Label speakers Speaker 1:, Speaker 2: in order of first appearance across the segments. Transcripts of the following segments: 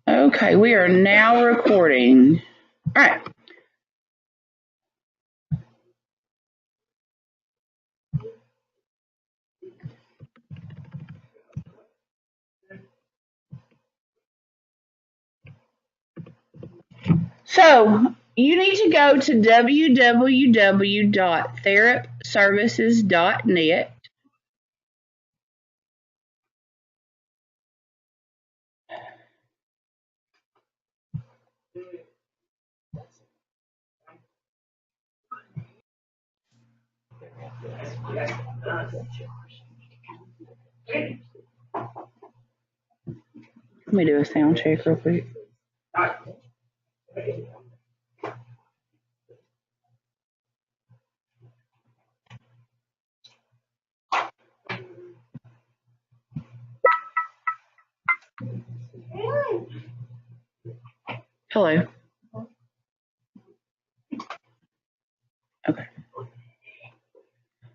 Speaker 1: Okay, we are now recording. All right. So you need to go to www.therapservices.net. Let me do a sound check real quick. Hello. Okay.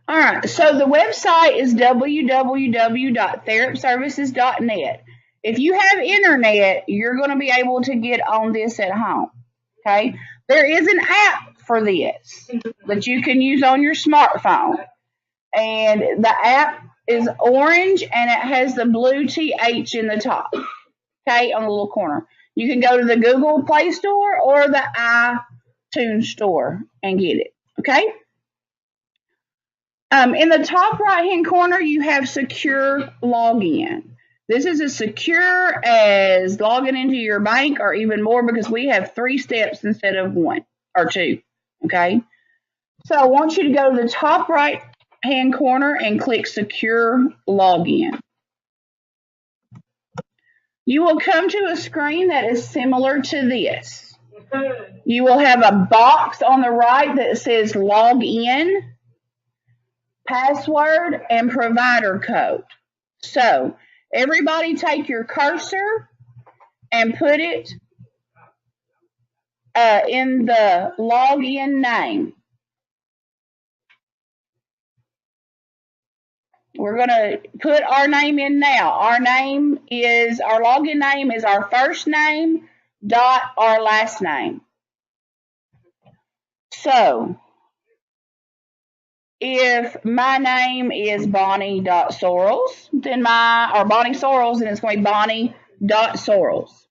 Speaker 1: All right. So the website is www.therapservices.net. If you have internet, you're going to be able to get on this at home. Okay. There is an app for this that you can use on your smartphone. And the app is orange and it has the blue TH in the top. Okay, on the little corner. You can go to the Google Play Store or the iTunes Store and get it. Okay? In the top right-hand corner, you have secure login. This is as secure as logging into your bank or even more because we have 3 steps instead of 1 or 2. Okay? So I want you to go to the top right-hand corner and click secure login. You will come to a screen that is similar to this. You will have a box on the right that says log in, password, and provider code. So everybody take your cursor and put it in the login name. We're going to put our name in now. Our login name is our first name dot our last name. So if my name is Bonnie.Sorrells, then Bonnie Sorrells, then it's going to be Bonnie.Sorrells.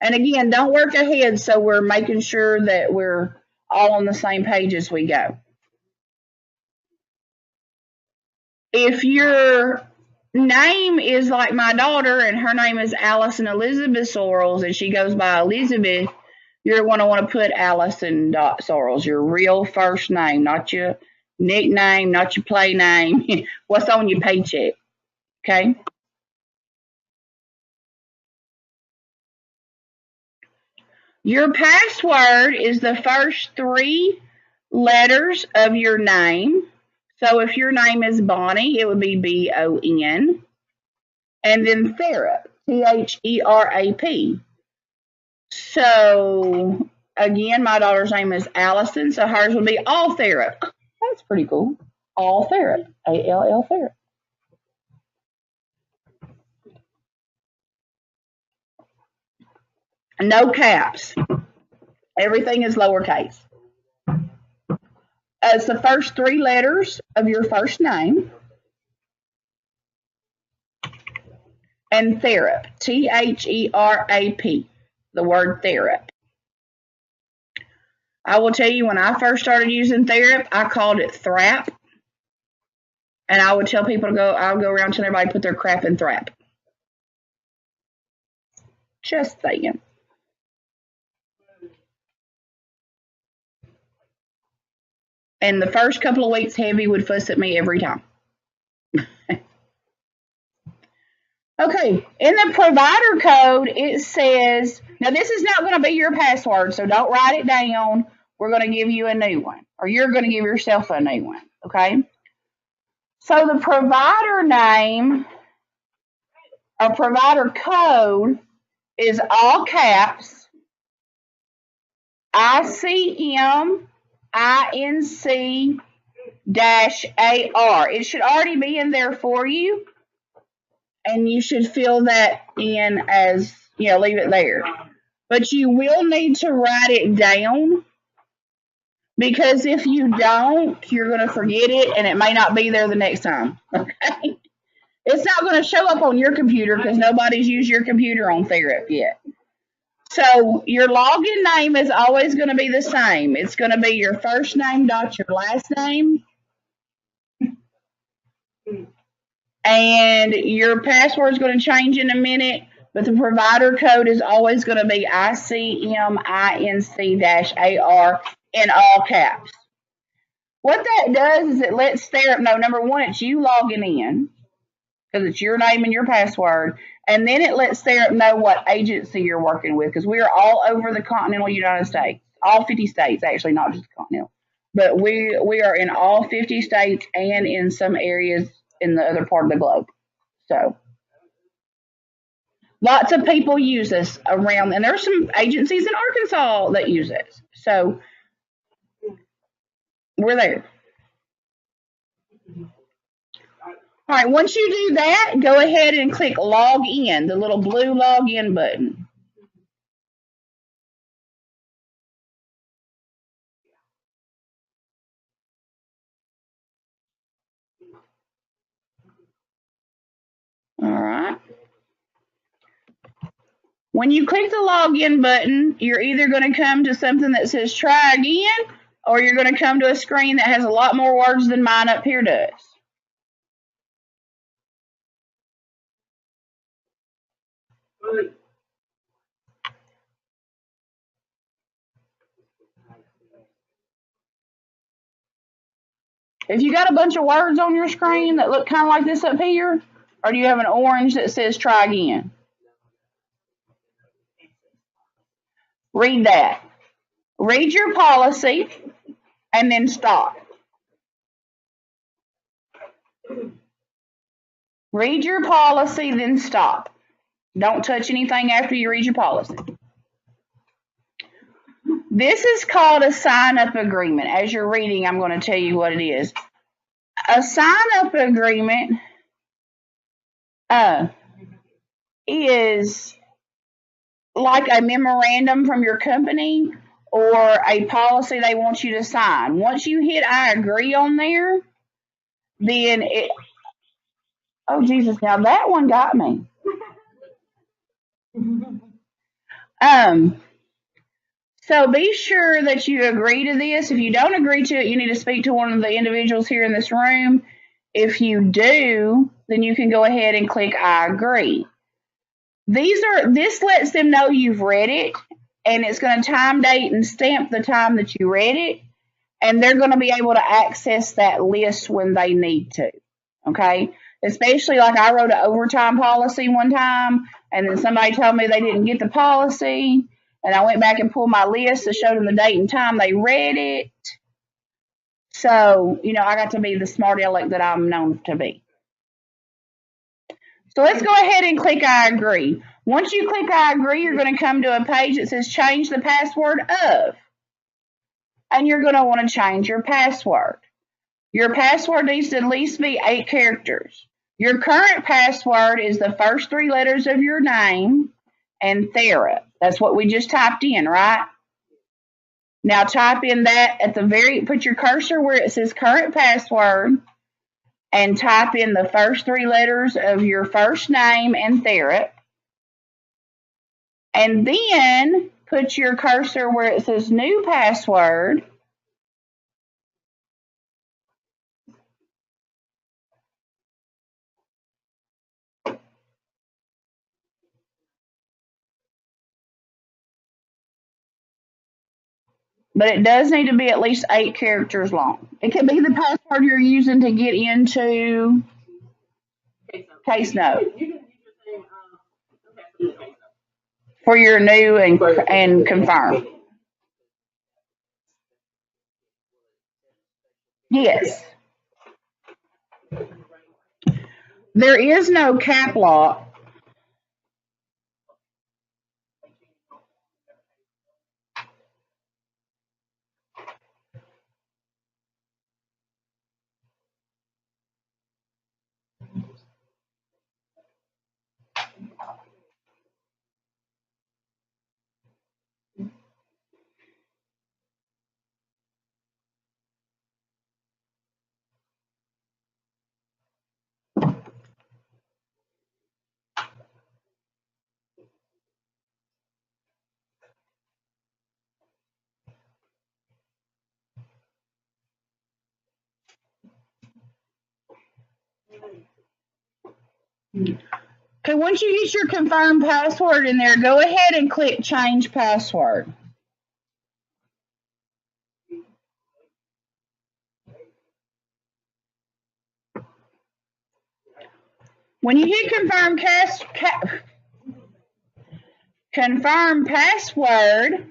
Speaker 1: And again, don't work ahead, so we're making sure that we're all on the same page as we go. If your name is like my daughter and her name is Allison Elizabeth Sorrells and she goes by Elizabeth, you're going to want to put Allison.Sorrells, your real first name, not your nickname, not your play name, what's on your paycheck. Okay? Your password is the first 3 letters of your name. So if your name is Bonnie, it would be BON. And then Therap, THERAP. So again, my daughter's name is Allison, so hers would be All Therap. That's pretty cool. All Therap, ALL Therap. No caps. Everything is lowercase. It's the first 3 letters of your first name. And Therap, THERAP, the word Therap. I will tell you, when I first started using Therap, I called it Thrap. And I would tell people I'll go around telling everybody to put their crap in Thrap. Just saying. And the first couple of weeks, Heavy would fuss at me every time. Okay, in the provider code, it says, now this is not going to be your password, so don't write it down. We're going to give you a new one, or you're going to give yourself a new one, okay? So the provider name, or provider code, is all caps, ICM-INC-AR. It should already be in there for you. and you should fill that in as, leave it there. But you will need to write it down, because if you don't, you're going to forget it and it may not be there the next time. Okay? It's not going to show up on your computer because nobody's used your computer on Therapy yet. So your login name is always going to be the same. It's going to be your first name dot your last name. And your password is going to change in a minute, but the provider code is always going to be ICMINC-AR in all caps. What that does is it lets Therapy know, number one, it's you logging in, because it's your name and your password, and then it lets Therapy know what agency you're working with, because we are all over the continental United States, all 50 states, actually, not just the continental, but we are in all 50 states and in some areas in the other part of the globe. So lots of people use this around, and there's some agencies in Arkansas that use it. So we're there. All right, once you do that, go ahead and click log in, the little blue log in button. All right. When you click the login button, you're either going to come to something that says try again, or you're going to come to a screen that has a lot more words than mine up here does. If you got a bunch of words on your screen that look kind of like this up here, or do you have an orange that says try again? Read that. Read your policy and then stop. Read your policy, then stop. Don't touch anything after you read your policy. This is called a sign-up agreement. As you're reading, I'm going to tell you what it is. A sign-up agreement is like a memorandum from your company or a policy they want you to sign. Once you hit I agree on there, then it... Oh, Jesus, now that one got me. So be sure that you agree to this. If you don't agree to it, you need to speak to one of the individuals here in this room. If you do, then you can go ahead and click I agree. This lets them know you've read it, and it's going to time, date, and stamp the time that you read it, and they're going to be able to access that list when they need to. Okay? Especially like I wrote an overtime policy one time, and then somebody told me they didn't get the policy. And I went back and pulled my list that showed them the date and time they read it. So, I got to be the smart aleck that I'm known to be. So let's go ahead and click I agree. Once you click I agree, you're going to come to a page that says change the password of. And you're going to want to change your password. Your password needs to at least be 8 characters. Your current password is the first 3 letters of your name and Thera. That's what we just typed in, right? Now type in that at the put your cursor where it says current password and type in the first 3 letters of your first name and Thera. And then put your cursor where it says new password. But it does need to be at least 8 characters long. It can be the password you're using to get into Case Note for your new and confirm. Yes. There is no cap lock. Okay, once you get your confirmed password in there, go ahead and click change password. When you hit confirm password,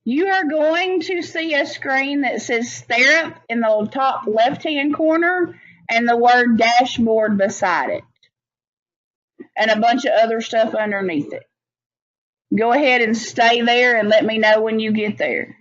Speaker 1: you are going to see a screen that says Stirrup in the top left-hand corner and the word dashboard beside it, and a bunch of other stuff underneath it. Go ahead and stay there and let me know when you get there.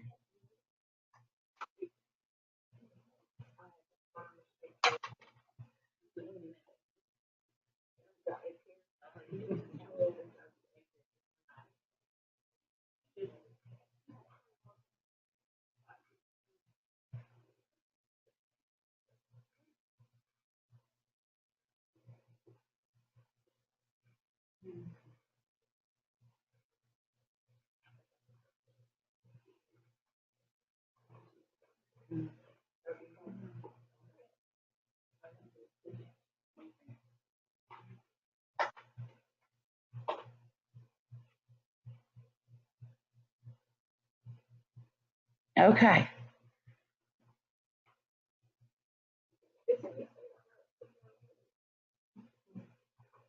Speaker 1: Okay.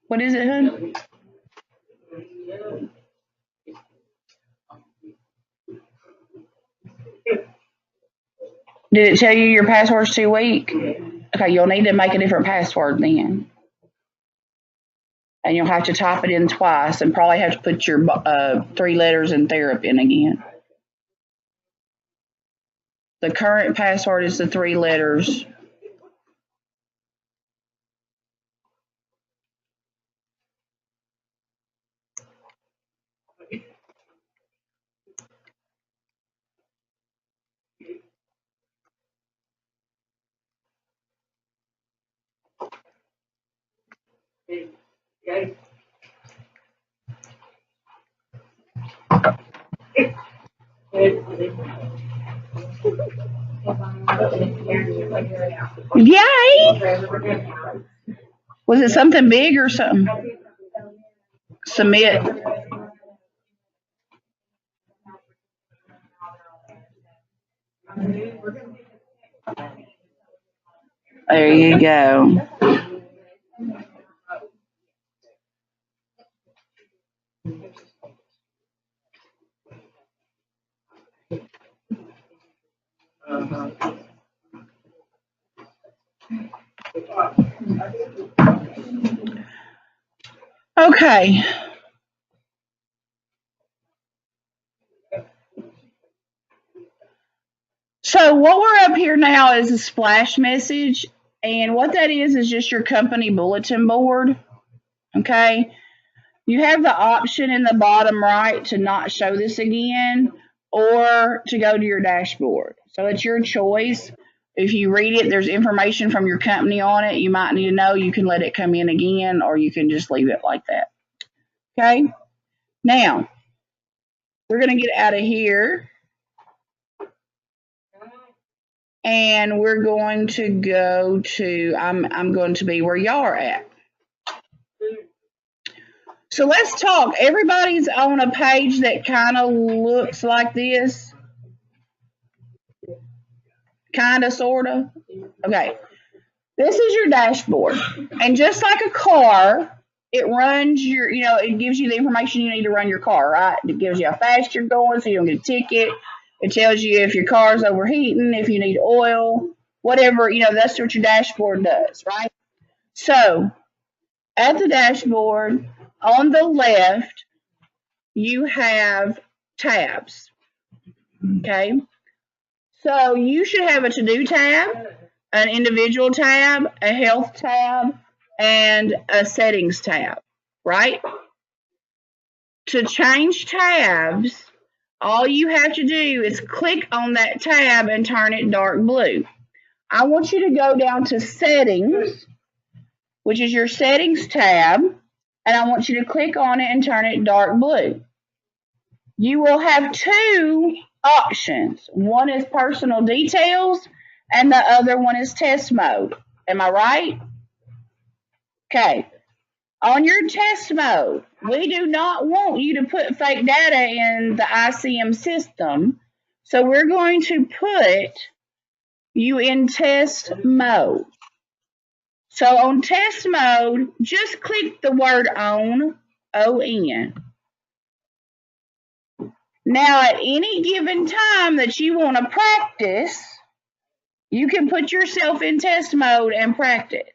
Speaker 1: What is it, hon? Did it tell you your password's too weak? Okay, you'll need to make a different password then. And you'll have to type it in twice and probably have to put your 3 letters in Therap in again. The current password is the 3 letters. Yay! Was it something big or something? Submit. There you go. Okay. So what we're up here now is a splash message, and what that is just your company bulletin board. Okay. You have the option in the bottom right to not show this again or to go to your dashboard. So it's your choice. If you read it, there's information from your company on it. You might need to know. You can let it come in again or you can just leave it like that. Okay. Now, we're going to get out of here. And we're going to go to, I'm going to be where y'all are at. So let's talk. Everybody's on a page that kind of looks like this. Kind of, sort of. Okay. This is your dashboard. And just like a car, it runs your, it gives you the information you need to run your car, right? It gives you how fast you're going so you don't get a ticket. It tells you if your car's overheating, if you need oil, whatever, that's what your dashboard does, right? So at the dashboard, on the left, you have tabs, okay? So you should have a to-do tab, an individual tab, a health tab, and a settings tab, right? To change tabs, all you have to do is click on that tab and turn it dark blue. I want you to go down to settings, which is your settings tab, and I want you to click on it and turn it dark blue. You will have 2 options. One is personal details and the other one is test mode. Am I right? Okay. On your test mode, we do not want you to put fake data in the ICM system, so we're going to put you in test mode. So on test mode, just click the word on, O-N. Now at any given time that you want to practice, you can put yourself in test mode and practice.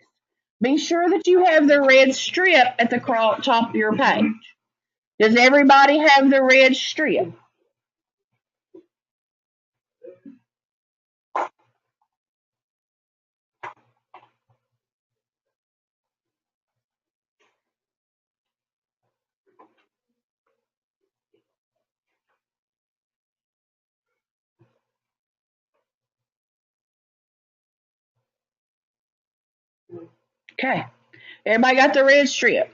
Speaker 1: Be sure that you have the red strip at the top of your page. Does everybody have the red strip? Okay. Everybody got the red strip?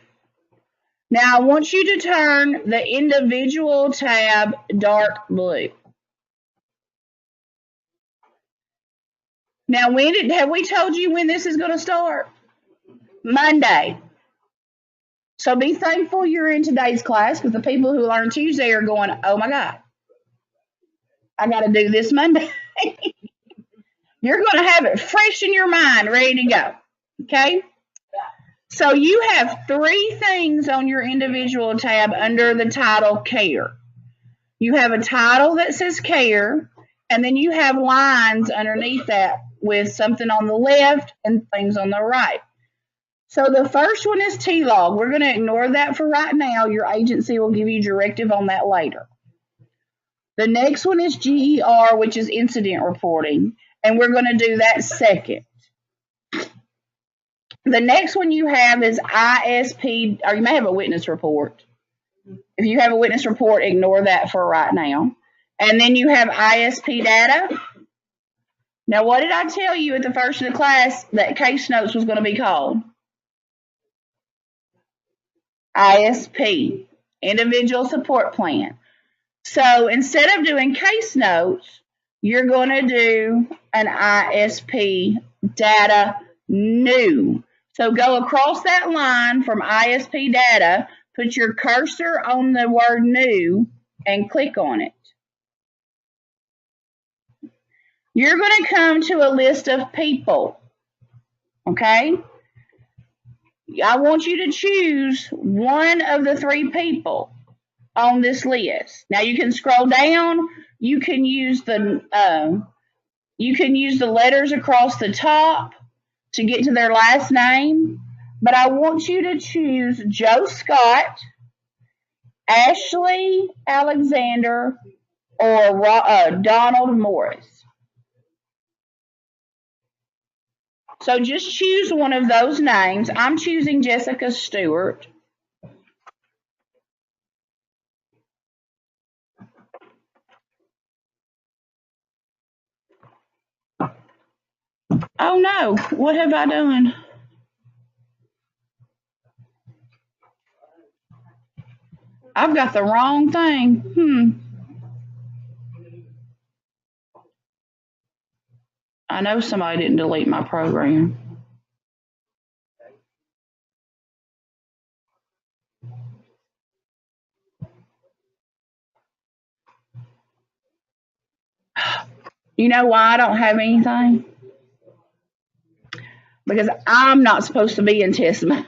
Speaker 1: Now I want you to turn the individual tab dark blue. Now have we told you when this is going to start? Monday. So be thankful you're in today's class, because the people who learn Tuesday are going, oh my God, I got to do this Monday. You're going to have it fresh in your mind, ready to go. Okay? So you have 3 things on your individual tab under the title Care. You have a title that says Care, and then you have lines underneath that with something on the left and things on the right. So the first one is T-log. We're going to ignore that for right now. Your agency will give you directive on that later. The next one is GER, which is incident reporting, and we're going to do that second. The next one you have is ISP, or you may have a witness report. If you have a witness report, ignore that for right now. And then you have ISP data. Now, what did I tell you at the first of the class that case notes was going to be called? ISP, Individual Support Plan. So instead of doing case notes, you're going to do an ISP data new. So go across that line from ISP data, put your cursor on the word new, and click on it. You're going to come to a list of people, okay? I want you to choose one of the 3 people on this list. Now you can scroll down. You can use the letters across the top to get to their last name. But I want you to choose Joe Scott, Ashley Alexander, or Donald Morris. So just choose one of those names. I'm choosing Jessica Stewart. Oh no, what have I done? I've got the wrong thing. I know somebody didn't delete my program. You know why I don't have anything? Because I'm not supposed to be in test mode.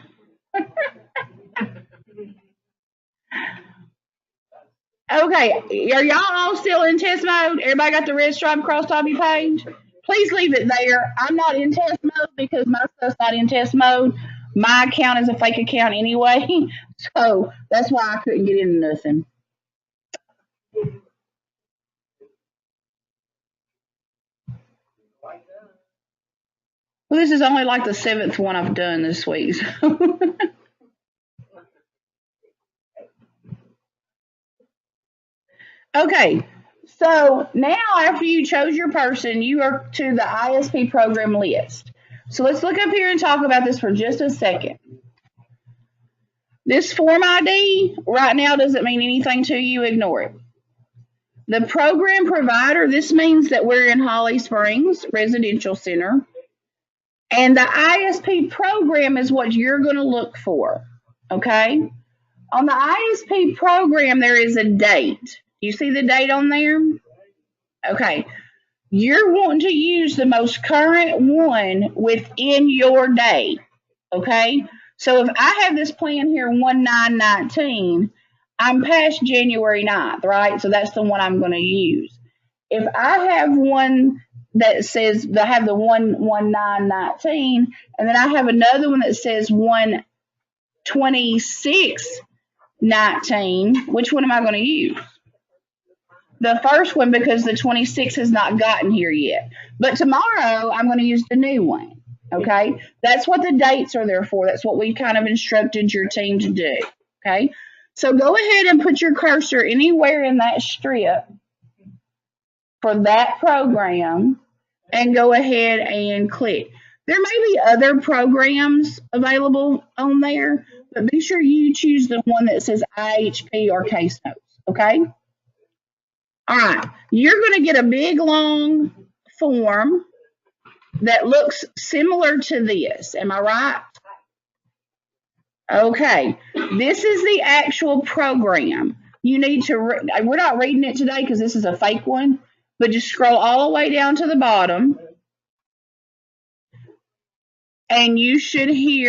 Speaker 1: Okay, are y'all all still in test mode? Everybody got the red stripe across the top of your page? Please leave it there. I'm not in test mode because my stuff's not in test mode. My account is a fake account anyway, so that's why I couldn't get into nothing. Well, this is only like the 7th one I've done this week. So. Okay, so now after you chose your person, you are to the ISP program list. So let's look up here and talk about this for just a second. This form ID right now doesn't mean anything to you. Ignore it. The program provider, this means that we're in Holly Springs Residential Center. And the ISP program is what you're going to look for. Okay? On the ISP program, there is a date. You see the date on there? Okay. You're wanting to use the most current one within your day. Okay? So if I have this plan here 1/9/19, I'm past January 9th, right? So that's the one I'm going to use. If I have one that says I have the 1/9/19, and then I have another one that says 1/26/19, which one am I going to use? The first one, because the 26 has not gotten here yet. But tomorrow I'm going to use the new one. Okay? That's what the dates are there for. That's what we kind of instructed your team to do. Okay? So go ahead and put your cursor anywhere in that strip for that program and go ahead and click. There may be other programs available on there, but be sure you choose the one that says IHP or case notes. Okay? All right, you're going to get a big long form that looks similar to this. Am I right? Okay, this is the actual program. You need to, we're not reading it today because this is a fake one, but just scroll all the way down to the bottom and you should see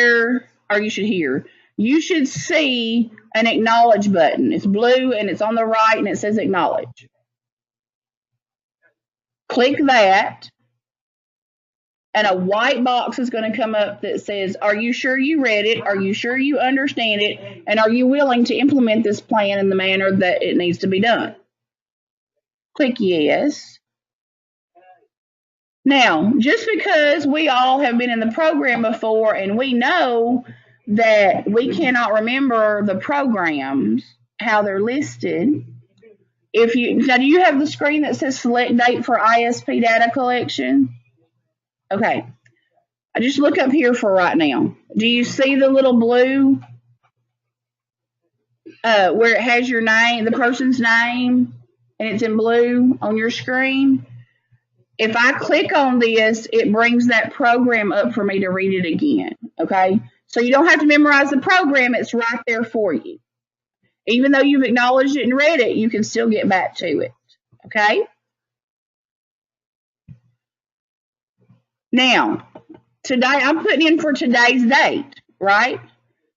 Speaker 1: an acknowledge button. It's blue and it's on the right and it says acknowledge. Click that, and a white box is going to come up that says, are you sure you read it? Are you sure you understand it? And are you willing to implement this plan in the manner that it needs to be done? Click yes. Now, just because we all have been in the program before and we know that we cannot remember the programs, how they're listed, now do you have the screen that says select date for ISP data collection? Okay. I just look up here for right now. Do you see the little blue where it has your name, the person's name, and it's in blue on your screen? If I click on this, it brings that program up for me to read it again. Okay? So you don't have to memorize the program. It's right there for you. Even though you've acknowledged it and read it, you can still get back to it. Okay? Now, today I'm putting in for today's date, right?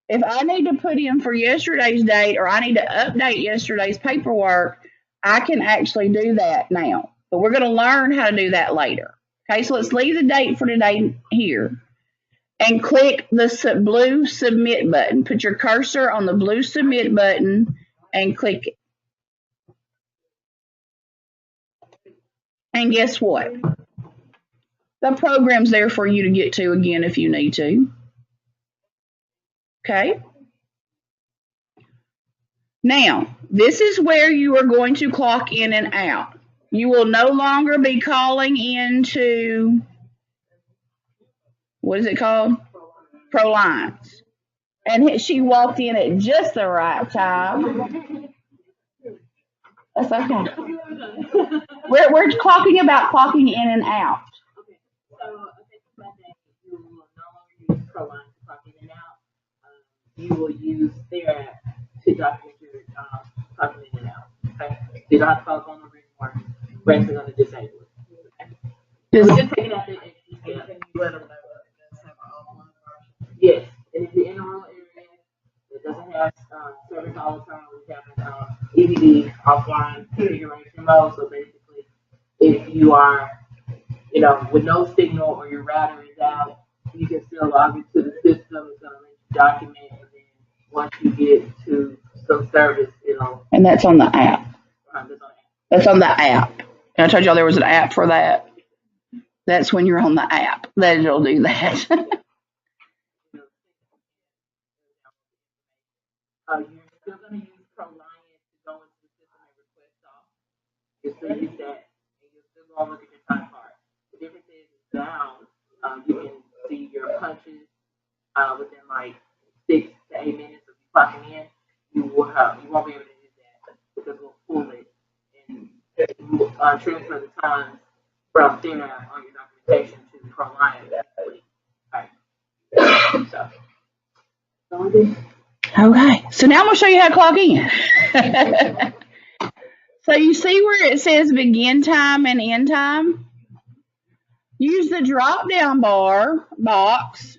Speaker 1: If I need to put in for yesterday's date or I need to update yesterday's paperwork, I can actually do that now. But we're going to learn how to do that later. Okay, so let's leave the date for today here and click the blue submit button. Put your cursor on the blue submit button and click it. And guess what? The program's there for you to get to again if you need to. Okay? Now, this is where you are going to clock in and out. You will no longer be calling into, what is it called? ProLines. And she walked in at just the right time. That's okay. We're talking about clocking in and out.
Speaker 2: Okay, so effective Monday, you will no longer use ProLine to clock in and out. You will use their app to document your clocking in and out. Okay, so you don't have to call the phone number anymore. We're actually going to disable it. Okay? So just take it out there and can you let them know that it does have an offline version? Yes, and if you're in a rural area that doesn't have service all the time, we have an EVD offline configuration mode. So basically, if you are with no signal or your router is out, you can still log into the system. It's going to let you document, and then once you get to some service,
Speaker 1: And that's on the app. That's on the app. And I told y'all there was an app for that. That's when you're on the app that it'll do that.
Speaker 2: You're still going to use ProLine to go into the system and request off. You'll still use that, and you'll still go and look at your time card. The difference is now you can see your punches within like 6 to 8 minutes of you clocking in. You won't be able to do that because we'll pull it and transfer the times from there on your documentation to ProLine. Right. So.
Speaker 1: Okay, so now I'm going to show you how to clock in. So you see where it says begin time and end time? Use the drop down box,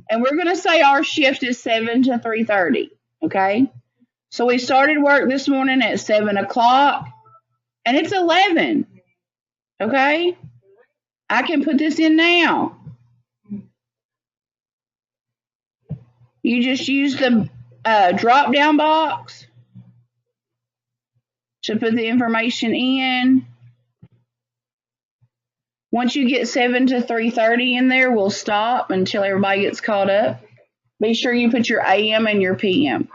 Speaker 1: and we're going to say our shift is 7 to 3:30. Okay, so we started work this morning at 7 o'clock, and it's 11. Okay, I can put this in now. You just use the drop down box to put the information in. Once you get 7 to 3:30 in there, we'll stop until everybody gets caught up. Be sure you put your AM and your PM.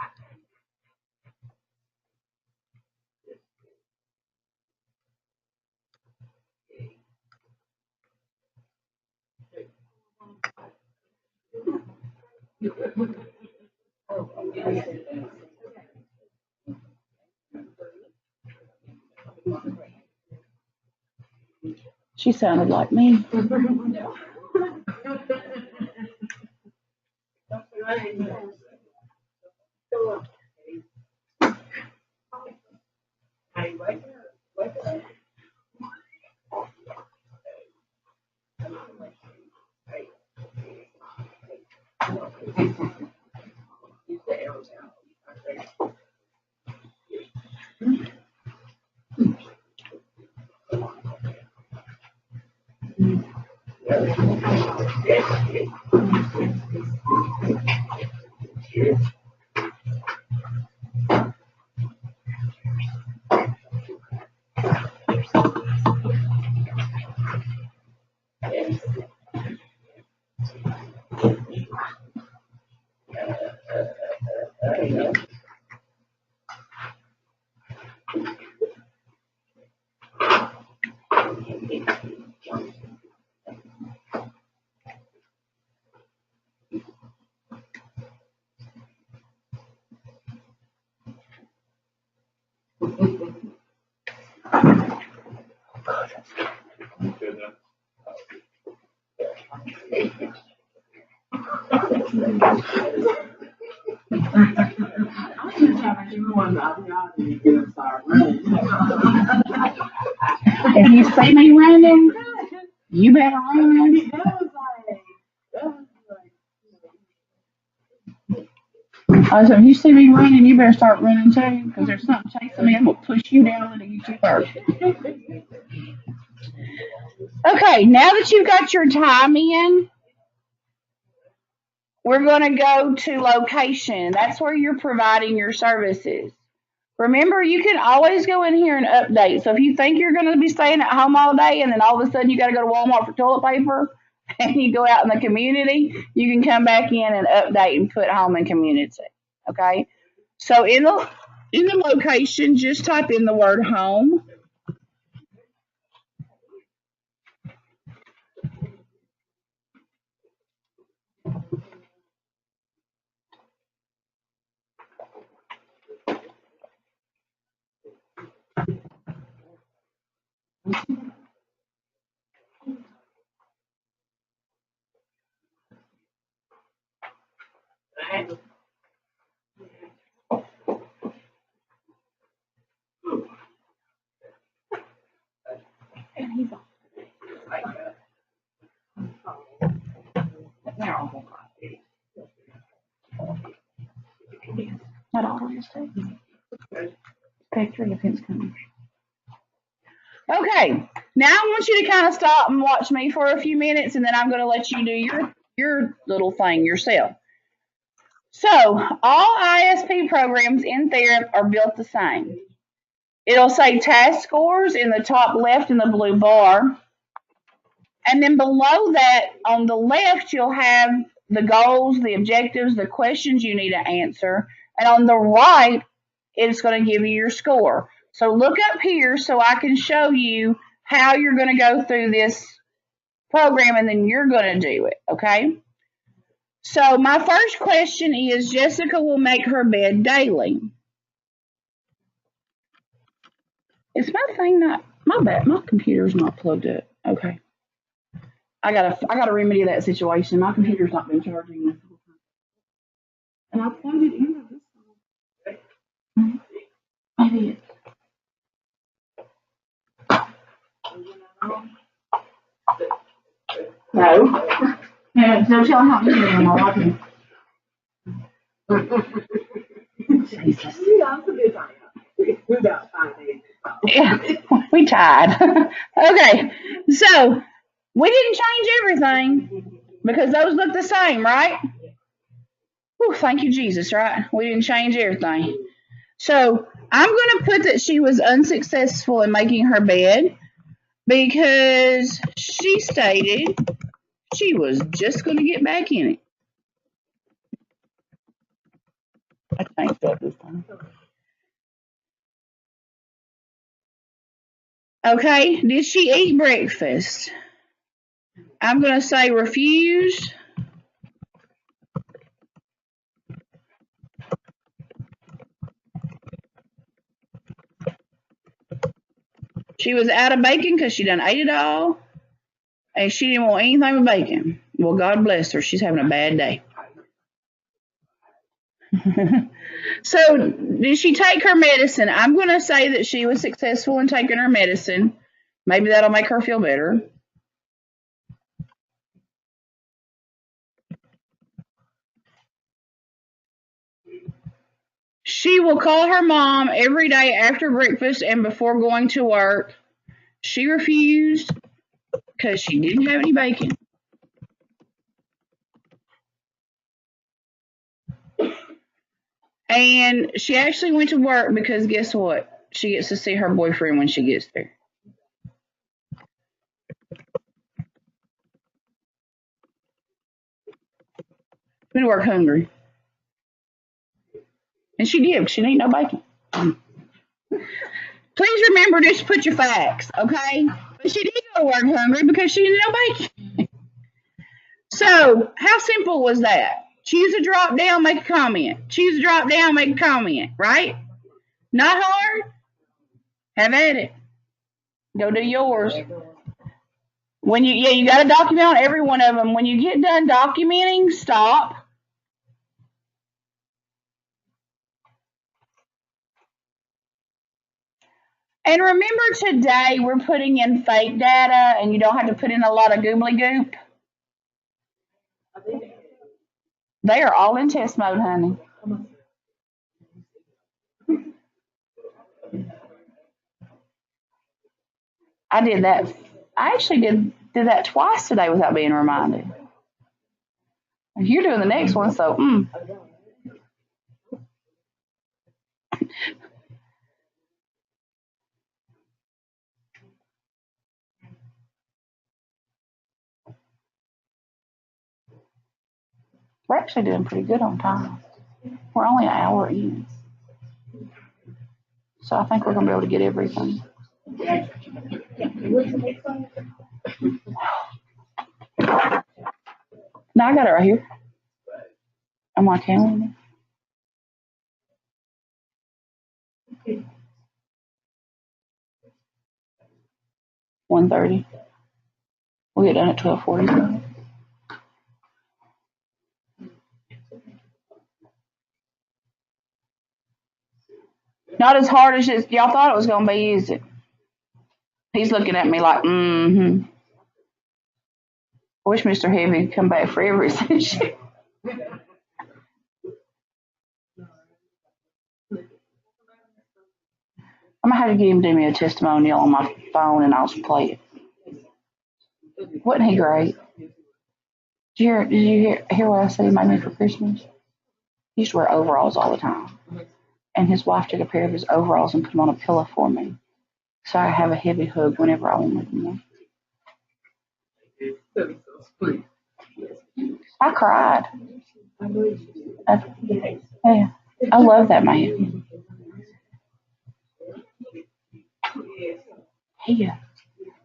Speaker 1: She sounded like me. If you see me running, you better run. So if you see me running, you better start running too, because there's something chasing me. I'm gonna push you down and get you first. Okay, now that you've got your time in, we're gonna go to location. That's where you're providing your services. Remember, you can always go in here and update. So if you think you're going to be staying at home all day and then all of a sudden you got to go to Walmart for toilet paper and you go out in the community, you can come back in and update and put home and community. Okay? So in the location, just type in the word home. And he's on. Not all of this thing. Picture the fence coming. Okay, now I want you to kind of stop and watch me for a few minutes, and then I'm going to let you do your little thing yourself. So, all ISP programs in there are built the same. It'll say task scores in the top left in the blue bar. And then below that, on the left, you'll have the goals, the objectives, the questions you need to answer. And on the right, it's going to give you your score. So look up here so I can show you how you're going to go through this program, and then you're going to do it, okay? So my first question is, Jessica will make her bed daily. Is my thing not, my computer's not plugged up. Okay. I gotta remedy that situation. My computer's not been charging this whole time. And I plugged it into this ahead. No. Yeah, so tell how you am. I'm watching. Jesus.
Speaker 2: Yeah, it's a good time. We're about 5 days.
Speaker 1: Yeah, we tied. Okay, so we didn't change everything because those look the same, right? Whew, thank you, Jesus, right? We didn't change everything. So I'm going to put that she was unsuccessful in making her bed because she stated she was just going to get back in it. I changed that this time. Okay, did she eat breakfast? I'm going to say refused. She was out of bacon because she done ate it all, and she didn't want anything with bacon. Well, God bless her. She's having a bad day. So, did she take her medicine? I'm going to say that she was successful in taking her medicine. Maybe that'll make her feel better. She will call her mom every day after breakfast and before going to work. She refused because she didn't have any bacon. And she actually went to work because guess what? She gets to see her boyfriend when she gets there. She went to work hungry. And she did. She didn't eat no bacon. Please remember just put your facts, okay? But she did go to work hungry because she didn't eat no bacon. So, how simple was that? Choose a drop down, make a comment. Choose a drop down, make a comment, right? Not hard? Have at it. Go do yours. When you got to document on every one of them. When you get done documenting, stop. And remember today we're putting in fake data and you don't have to put in a lot of goobly goop. They are all in test mode, honey. I did that. I actually did that twice today without being reminded. You're doing the next one, so we're actually doing pretty good on time. We're only an hour in. So I think we're going to be able to get everything. No, I got it right here. On my calendar. 1:30. We'll get done at 12:40. Not as hard as y'all thought it was going to be, is it? He's looking at me like, I wish Mr. Heavy would come back for every session. I'm going to have to get him to do me a testimonial on my phone and I'll play it. Wasn't he great? Did you hear what I said he made me for Christmas? He used to wear overalls all the time. And his wife took a pair of his overalls and put them on a pillow for me. So I have a heavy hug whenever I wanted one. I cried. Yeah, I love that man.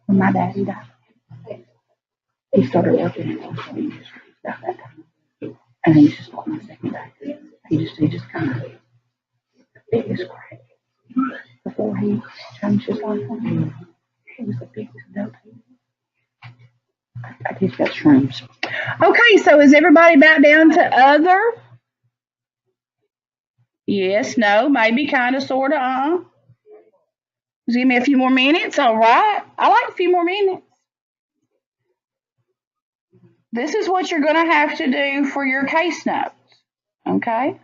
Speaker 1: When my daddy died, he started working at that time. And he's just like my second day. He just kind of biggest crack. Before he changed his life on me, he was the biggest dope. I just got shrooms. Okay, so is everybody back down to other? Yes, no, maybe, kind of, sort of, Just give me a few more minutes. All right. I like a few more minutes. This is what you're going to have to do for your case notes. Okay?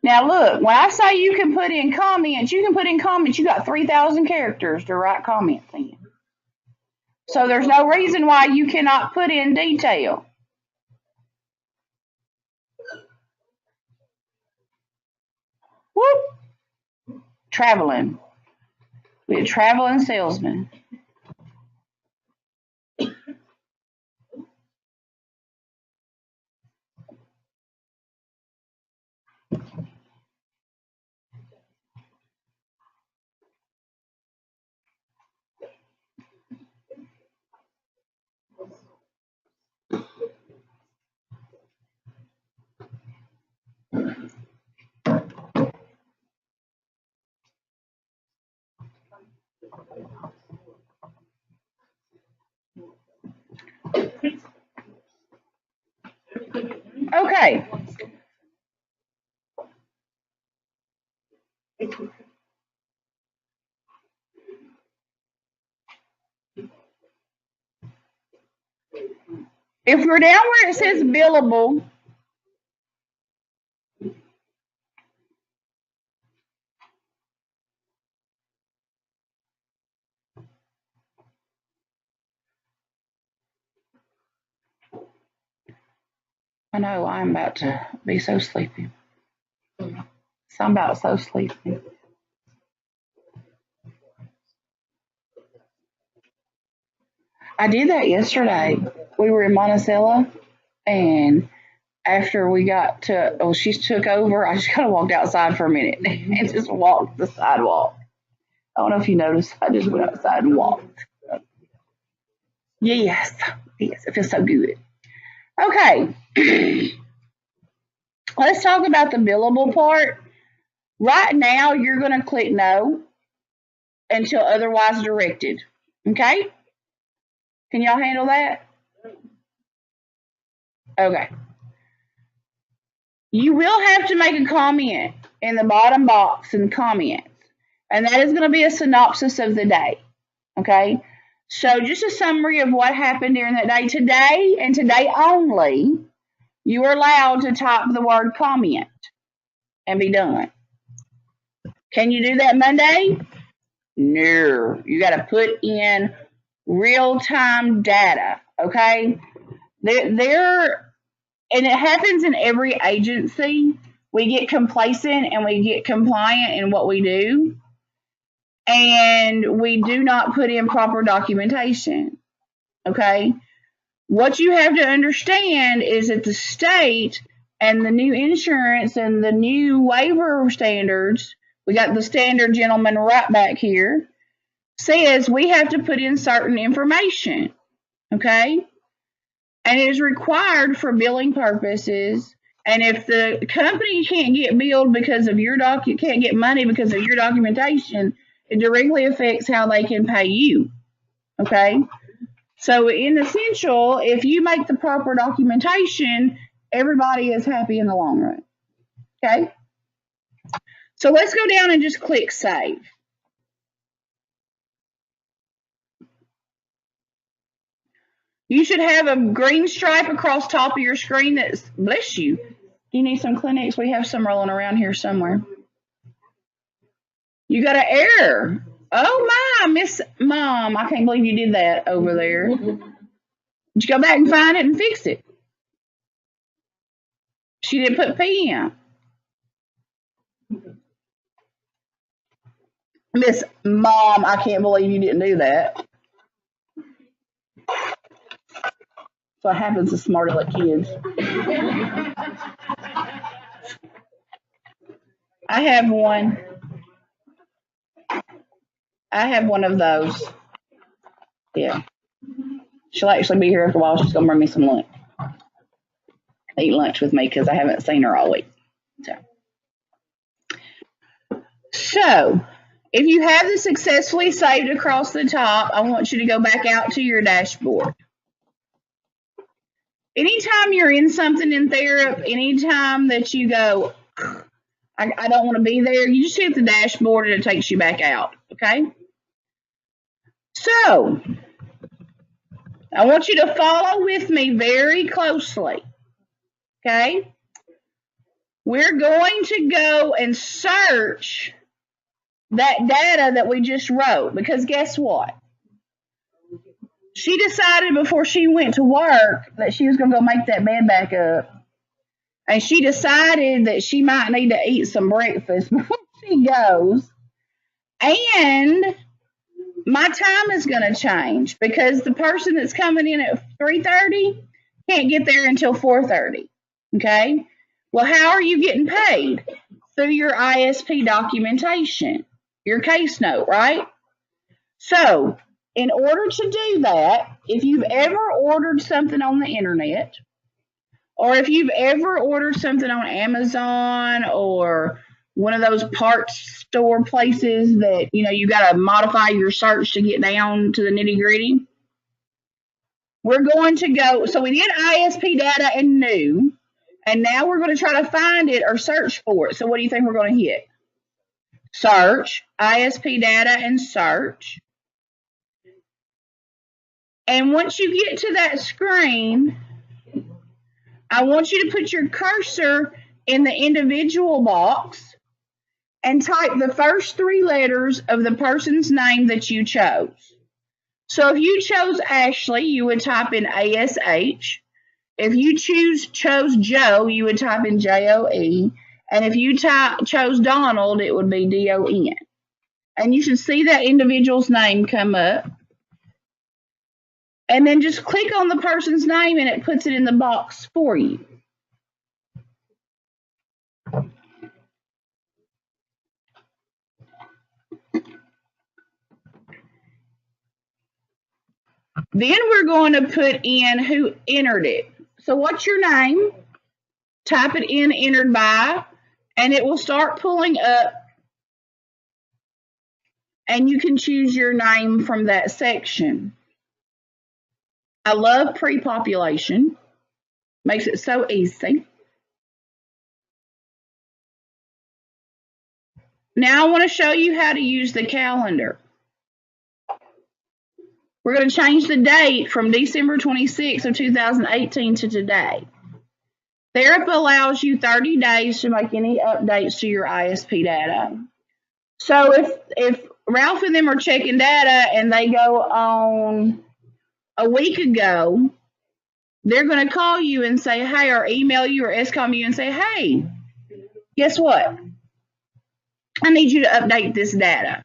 Speaker 1: Now look, when I say you can put in comments, you can put in comments. You got 3,000 characters to write comments in. So there's no reason why you cannot put in detail. Whoop! Traveling. Be a traveling salesman. Okay. If we're down where it says billable, I know I'm about to be so sleepy. I'm about so sleepy. I did that yesterday. We were in Monticello, and after we got to, she took over, I just kind of walked outside for a minute and just walked the sidewalk. I don't know if you noticed, I just went outside and walked. Yes, it feels so good. Okay, let's talk about the billable part. Right now, you're going to click no until otherwise directed. Okay? Can y'all handle that? Okay. You will have to make a comment in the bottom box in comments, and that is going to be a synopsis of the day. Okay? So just a summary of what happened during that day. Today and today only, you are allowed to type the word comment and be done. Can you do that Monday? No. You got to put in real-time data, okay? There, and it happens in every agency. We get complacent and we get compliant in what we do, and we do not put in proper documentation, okay? What you have to understand is that the state and the new insurance and the new waiver standards, we got the standard gentleman right back here, says we have to put in certain information, okay? And it is required for billing purposes. And if the company can't get billed because of your can't get money because of your documentation, it directly affects how they can pay you, okay? So in essential, if you make the proper documentation, everybody is happy in the long run, okay? So let's go down and just click save. You should have a green stripe across top of your screen that's, bless you. You need some Kleenex? We have some rolling around here somewhere. You got an error. Oh my, Miss Mom, I can't believe you did that over there. Did you go back and find it and fix it? She didn't put P in. Miss Mom, I can't believe you didn't do that. That's what happens to smart aleck kids. I have one. I have one of those. Yeah. She'll actually be here after a while. She's gonna bring me some lunch. Eat lunch with me because I haven't seen her all week. So, if you have this successfully saved across the top, I want you to go back out to your dashboard. Anytime you're in something in therapy, anytime that you go, I don't want to be there, you just hit the dashboard and it takes you back out, okay? So, I want you to follow with me very closely, okay? We're going to go and search that data that we just wrote, because guess what? She decided before she went to work that she was going to go make that bed back up. And she decided that she might need to eat some breakfast before she goes. And my time is going to change because the person that's coming in at 3:30 can't get there until 4:30. Okay? Well, how are you getting paid? Through your ISP documentation, your case note, right? So, in order to do that, if you've ever ordered something on the internet, or if you've ever ordered something on Amazon or one of those parts store places that, you got to modify your search to get down to the nitty gritty, we're going to go. So we did ISP data and new, and now we're going to try to find it or search for it. So what do you think we're going to hit? Search, ISP data and search. And once you get to that screen, I want you to put your cursor in the individual box and type the first 3 letters of the person's name that you chose. So if you chose Ashley, you would type in ASH. If you chose Joe, you would type in JOE. And if you chose Donald, it would be DON. And you should see that individual's name come up. And then just click on the person's name and it puts it in the box for you. Then we're going to put in who entered it. So what's your name? Type it in, entered by, and it will start pulling up. And you can choose your name from that section. I love pre-population. Makes it so easy. Now I want to show you how to use the calendar. We're going to change the date from December 26th of 2018 to today. Therapy allows you 30 days to make any updates to your ISP data. So if Ralph and them are checking data and they go on a week ago, they're going to call you and say, hey, or email you or SCOM you and say, hey, guess what? I need you to update this data.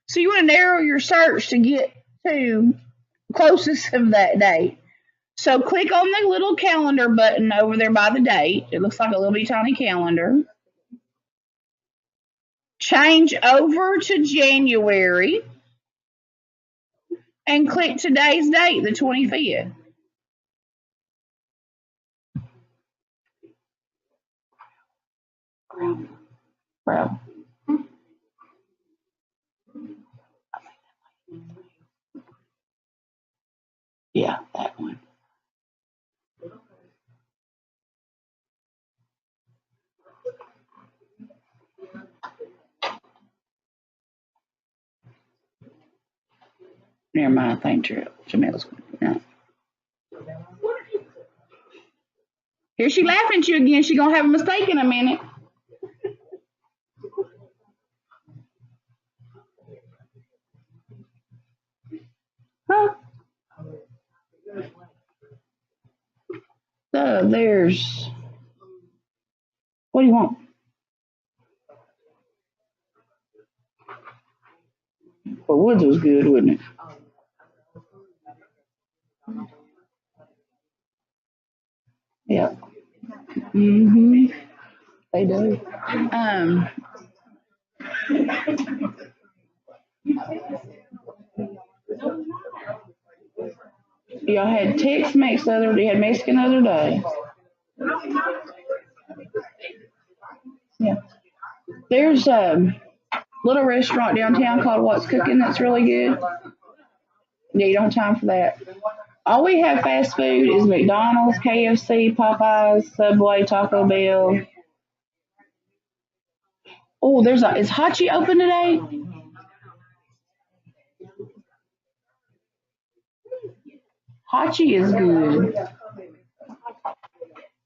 Speaker 1: So you want to narrow your search to get to closest of that date. So click on the little calendar button over there by the date. It looks like a little bitty tiny calendar. Change over to January and click today's date, the 25th. Bro. Yeah, that one. Never mind, I think Jamel's no. Here she laughing at you again. She gonna have a mistake in a minute. Huh? So there's. What do you want? Well, Woods was good, wasn't it? Yeah. Mhm. They do. Y'all had Tex-Mex the other day. Had Mexican the other day. Yeah. There's a little restaurant downtown called What's Cooking that's really good. Yeah, you don't have time for that. All we have fast food is McDonald's, KFC, Popeyes, Subway, Taco Bell. Oh, is Hachi open today? Hachi is good.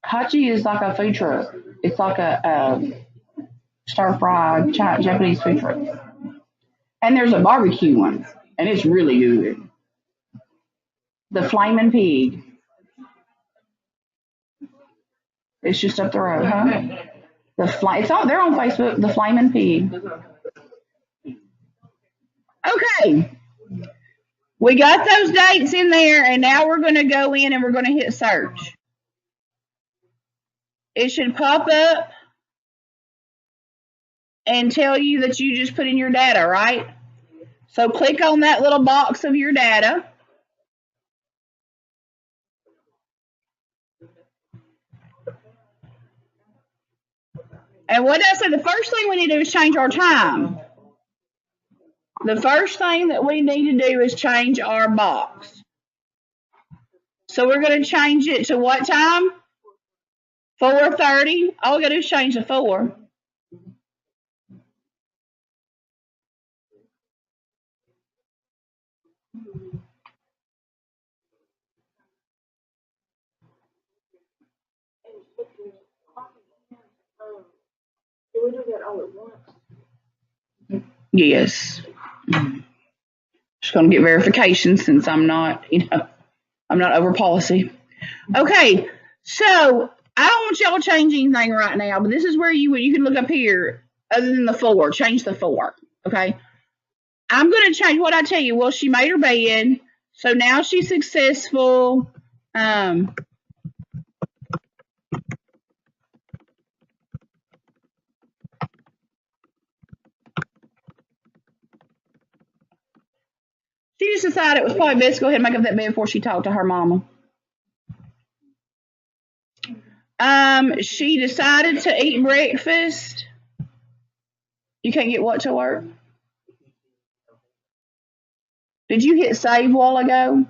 Speaker 1: Hachi is like a food truck. It's like a stir fried Japanese food truck. And there's a barbecue one, and it's really good. The Flaming Pig. It's just up the road, huh? It's all they're on Facebook. The Flaming Pig. Okay, we got those dates in there, and now we're going to go in and we're going to hit search. It should pop up and tell you that you just put in your data, right? So click on that little box of your data. And what I said, the first thing we need to do is change our time. The first thing that we need to do is change our box. So we're going to change it to what time? 4:30. All we got to do is change to 4.
Speaker 2: Can we do that all at once?
Speaker 1: Yes. Just going to get verification since I'm not, I'm not over policy. Okay, so I don't want y'all to change anything right now, but this is where you can look up here. Other than the 4, change the 4. Okay, I'm going to change what I tell you. Well, she made her bed, so now she's successful. She just decided it was probably best to go ahead and make up that bed before she talked to her mama. She decided to eat breakfast. You can't get what to work? Did you hit save a while ago?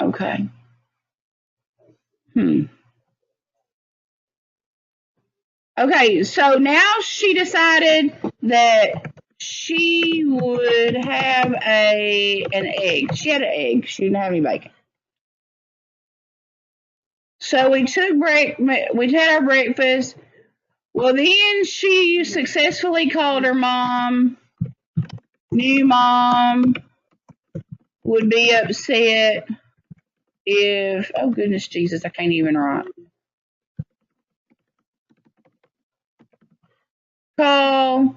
Speaker 1: Okay. Okay, so now she decided that she would have an egg. She had an egg. She didn't have any bacon. So we had our breakfast. Well, then she successfully called her mom. New mom would be upset if, oh goodness Jesus, I can't even write. Call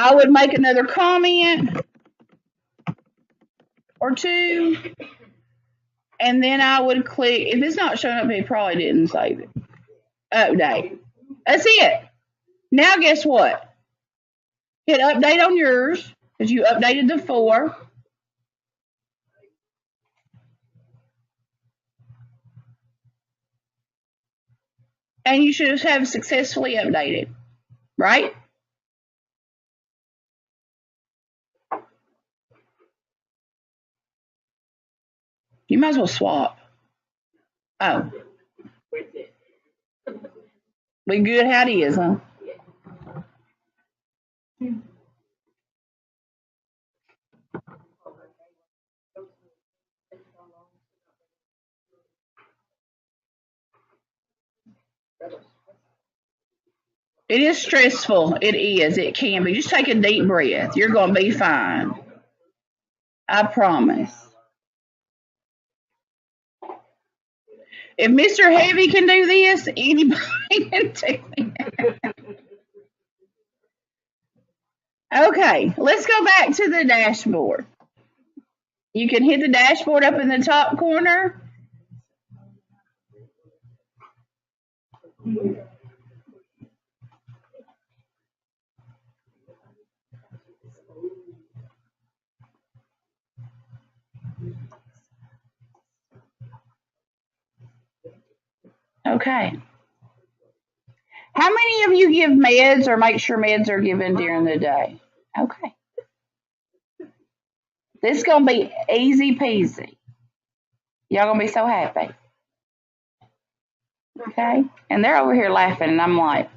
Speaker 1: I would make another comment or two, and then I would click. If it's not showing up, he probably didn't save it. Update. That's it. Now guess what? Hit update on yours because you updated the 4. And you should have successfully updated, right? You might as well swap. Oh. We good how it is, huh? It is stressful. It is. It can be. Just take a deep breath. You're going to be fine. I promise. If Mr. Heavy can do this, anybody can do it. Okay, let's go back to the dashboard. You can hit the dashboard up in the top corner. Okay. How many of you give meds or make sure meds are given during the day? Okay. This is going to be easy peasy. Y'all going to be so happy. Okay? And they're over here laughing, and I'm like,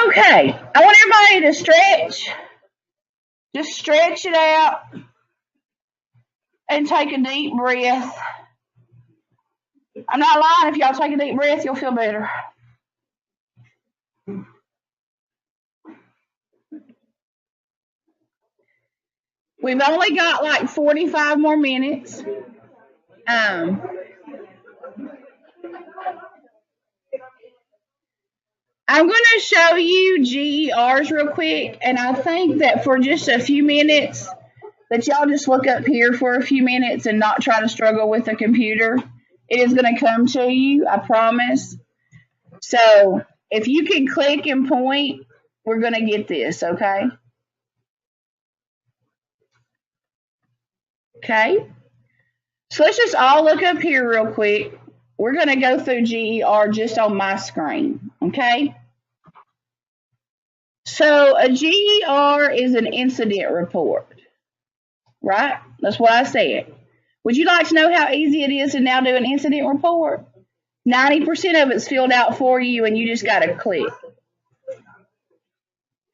Speaker 1: okay. I want everybody to stretch. Just stretch it out and take a deep breath. I'm not lying. If y'all take a deep breath, you'll feel better. We've only got like 45 more minutes. I'm going to show you GERs real quick, and I think that for just a few minutes, that y'all just look up here for a few minutes and not try to struggle with the computer. It is going to come to you, I promise. So if you can click and point, we're going to get this, okay? Okay. So let's just all look up here real quick. We're going to go through GER just on my screen, okay? So a GER is an incident report, right? That's what I said. Would you like to know how easy it is to now do an incident report? 90% of it's filled out for you, and you just got to click.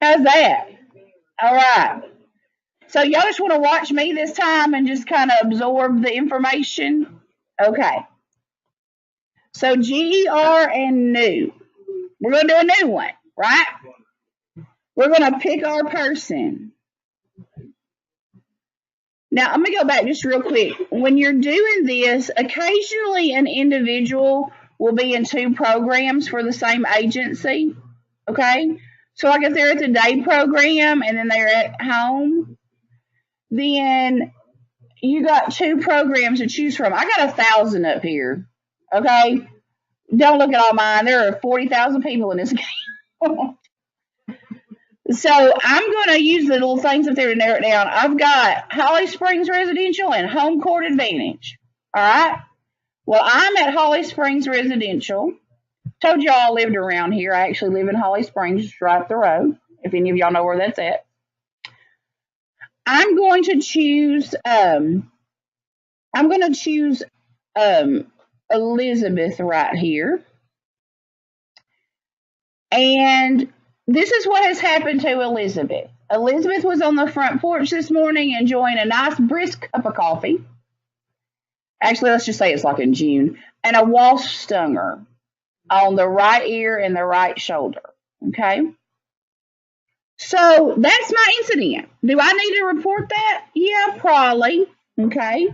Speaker 1: How's that? All right. So y'all just want to watch me this time and just kind of absorb the information? Okay. So GER and new. We're going to do a new one, right? We're going to pick our person. Now, I'm going to go back just real quick. When you're doing this, occasionally an individual will be in two programs for the same agency, okay? So like if they're at the day program and then they're at home, then you got two programs to choose from. I got 1,000 up here, okay? Don't look at all mine. There are 40,000 people in this game. So I'm going to use the little things up there to narrow it down. I've got Holly Springs Residential and Home Court Advantage. All right. Well, I'm at Holly Springs Residential. Told y'all I lived around here. I actually live in Holly Springs, just right up the road. If any of y'all know where that's at. I'm going to choose. Elizabeth right here. And this is what has happened to Elizabeth. Elizabeth was on the front porch this morning enjoying a nice brisk cup of coffee. Actually, let's just say it's like in June. And a wasp stung her on the right ear and the right shoulder. Okay? So that's my incident. Do I need to report that? Yeah, probably. Okay?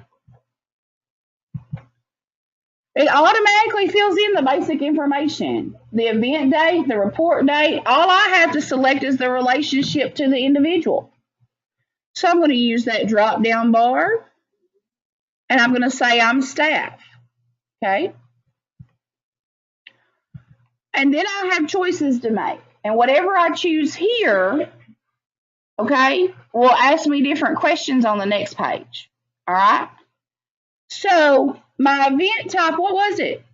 Speaker 1: It automatically fills in the basic information. The event date, the report date, all I have to select is the relationship to the individual. So I'm going to use that drop down bar and I'm going to say I'm staff. Okay. And then I have choices to make. And whatever I choose here, okay, will ask me different questions on the next page. All right. So my event type, what was it?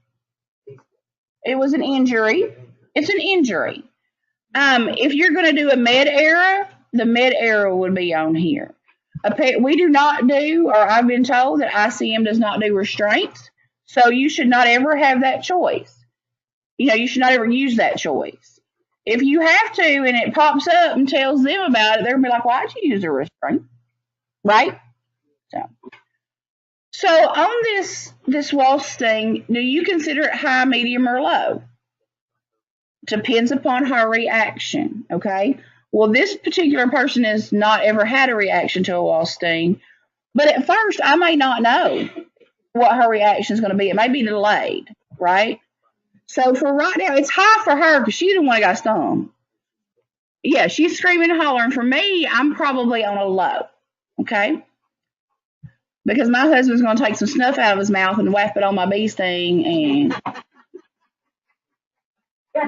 Speaker 1: It was an injury. It's an injury. If you're going to do a med error, the med error would be on here. We do not do, or I've been told that ICM does not do restraints, so you should not ever have that choice. You know, you should not ever use that choice. If you have to and it pops up and tells them about it, they're going to be like, why'd you use a restraint? Right? So on this wasp sting, do you consider it high, medium, or low? Depends upon her reaction, okay? Well, this particular person has not ever had a reaction to a wasp sting, but at first I may not know what her reaction is going to be. It may be delayed, right? So for right now, it's high for her because she's the one that got stung. Yeah, she's screaming and hollering. For me, I'm probably on a low, okay? Because my husband's going to take some snuff out of his mouth and whap it on my bee sting and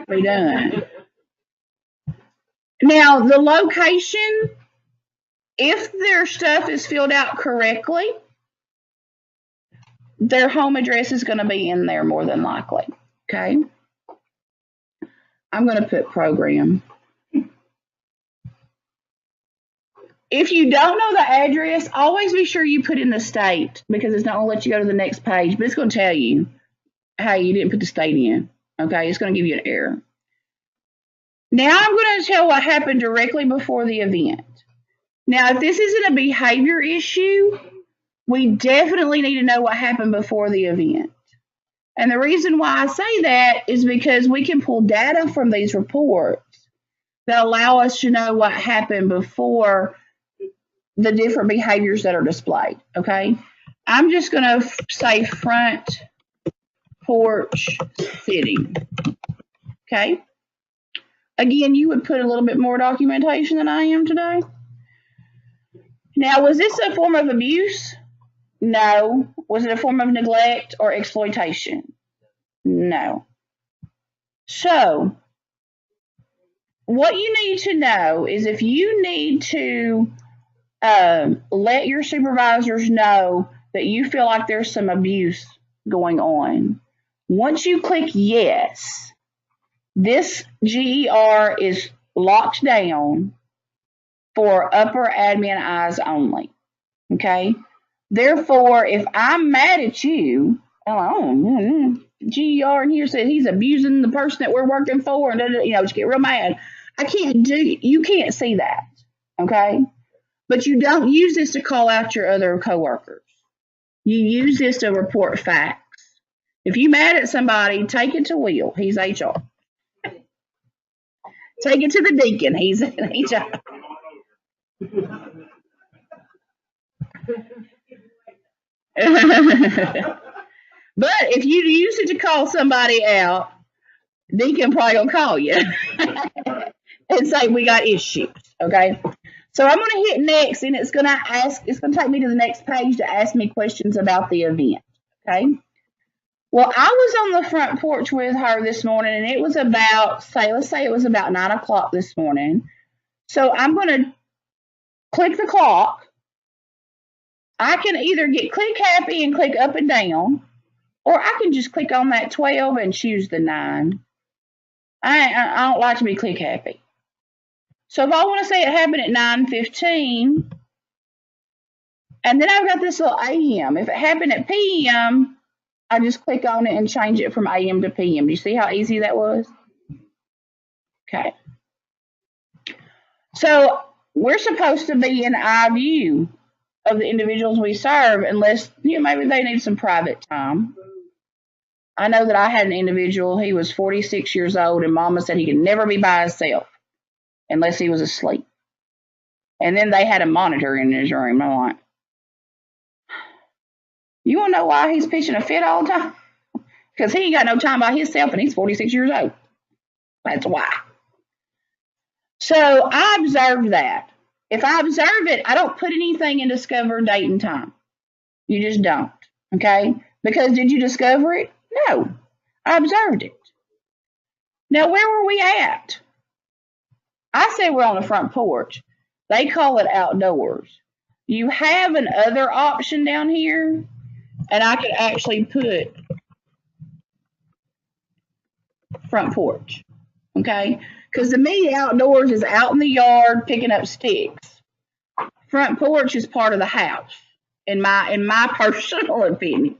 Speaker 1: be done. Now, the location, if their stuff is filled out correctly, their home address is going to be in there more than likely. Okay? I'm going to put program. If you don't know the address, always be sure you put in the state, because it's not going to let you go to the next page, but it's going to tell you, hey, you didn't put the state in. Okay? It's going to give you an error. Now I'm going to tell what happened directly before the event. Now, if this isn't a behavior issue, we definitely need to know what happened before the event. And the reason why I say that is because we can pull data from these reports that allow us to know what happened before the different behaviors that are displayed. Okay? I'm just going to say front porch sitting. Okay? Again, you would put a little bit more documentation than I am today. Now, was this a form of abuse? No. Was it a form of neglect or exploitation? No. So, what you need to know is if you need to let your supervisors know that you feel like there's some abuse going on, once you click yes, this GER is locked down for upper admin eyes only. Okay? Therefore, if I'm mad at you, GER in here said he's abusing the person that we're working for, and just get real mad. You can't see that. Okay? But you don't use this to call out your other coworkers. You use this to report facts. If you're mad at somebody, take it to Will. He's HR. Take it to the deacon. He's in HR. But if you use it to call somebody out, deacon probably gonna call you and say we got issues. Okay. So I'm gonna hit next, and it's gonna take me to the next page to ask me questions about the event. Okay. Well, I was on the front porch with her this morning, and it was about, let's say it was about 9 o'clock this morning. So I'm going to click the clock. I can either get click happy and click up and down, or I can just click on that 12 and choose the 9. I don't like to be click happy. So if I want to say it happened at 9:15, and then I've got this little AM. If it happened at PM, I just click on it and change it from AM to PM. Do you see how easy that was? Okay. So we're supposed to be in eye view of the individuals we serve, unless maybe they need some private time. I know that I had an individual, he was 46 years old, and Mama said he could never be by himself unless he was asleep. And then they had a monitor in his room. I'm like, you want to know why he's pitching a fit all the time? Because he ain't got no time by himself, and he's 46 years old. That's why. So I observed that. If I observe it, I don't put anything in discover date and time. You just don't. Okay? Because did you discover it? No. I observed it. Now, where were we at? I said we're on the front porch. They call it outdoors. You have an other option down here, and I could actually put front porch. Okay? Because to me, outdoors is out in the yard picking up sticks. Front porch is part of the house, in my personal opinion.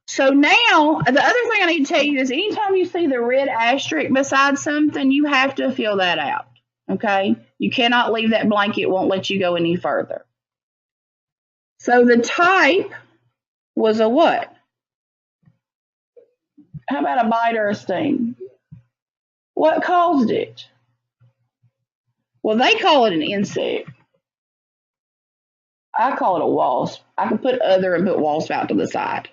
Speaker 1: So now, the other thing I need to tell you is anytime you see the red asterisk beside something, you have to fill that out. Okay? You cannot leave that blank. It won't let you go any further. So the type was a what? How about a bite or a sting? What caused it? Well, they call it an insect. I call it a wasp. I can put other and put wasp out to the side.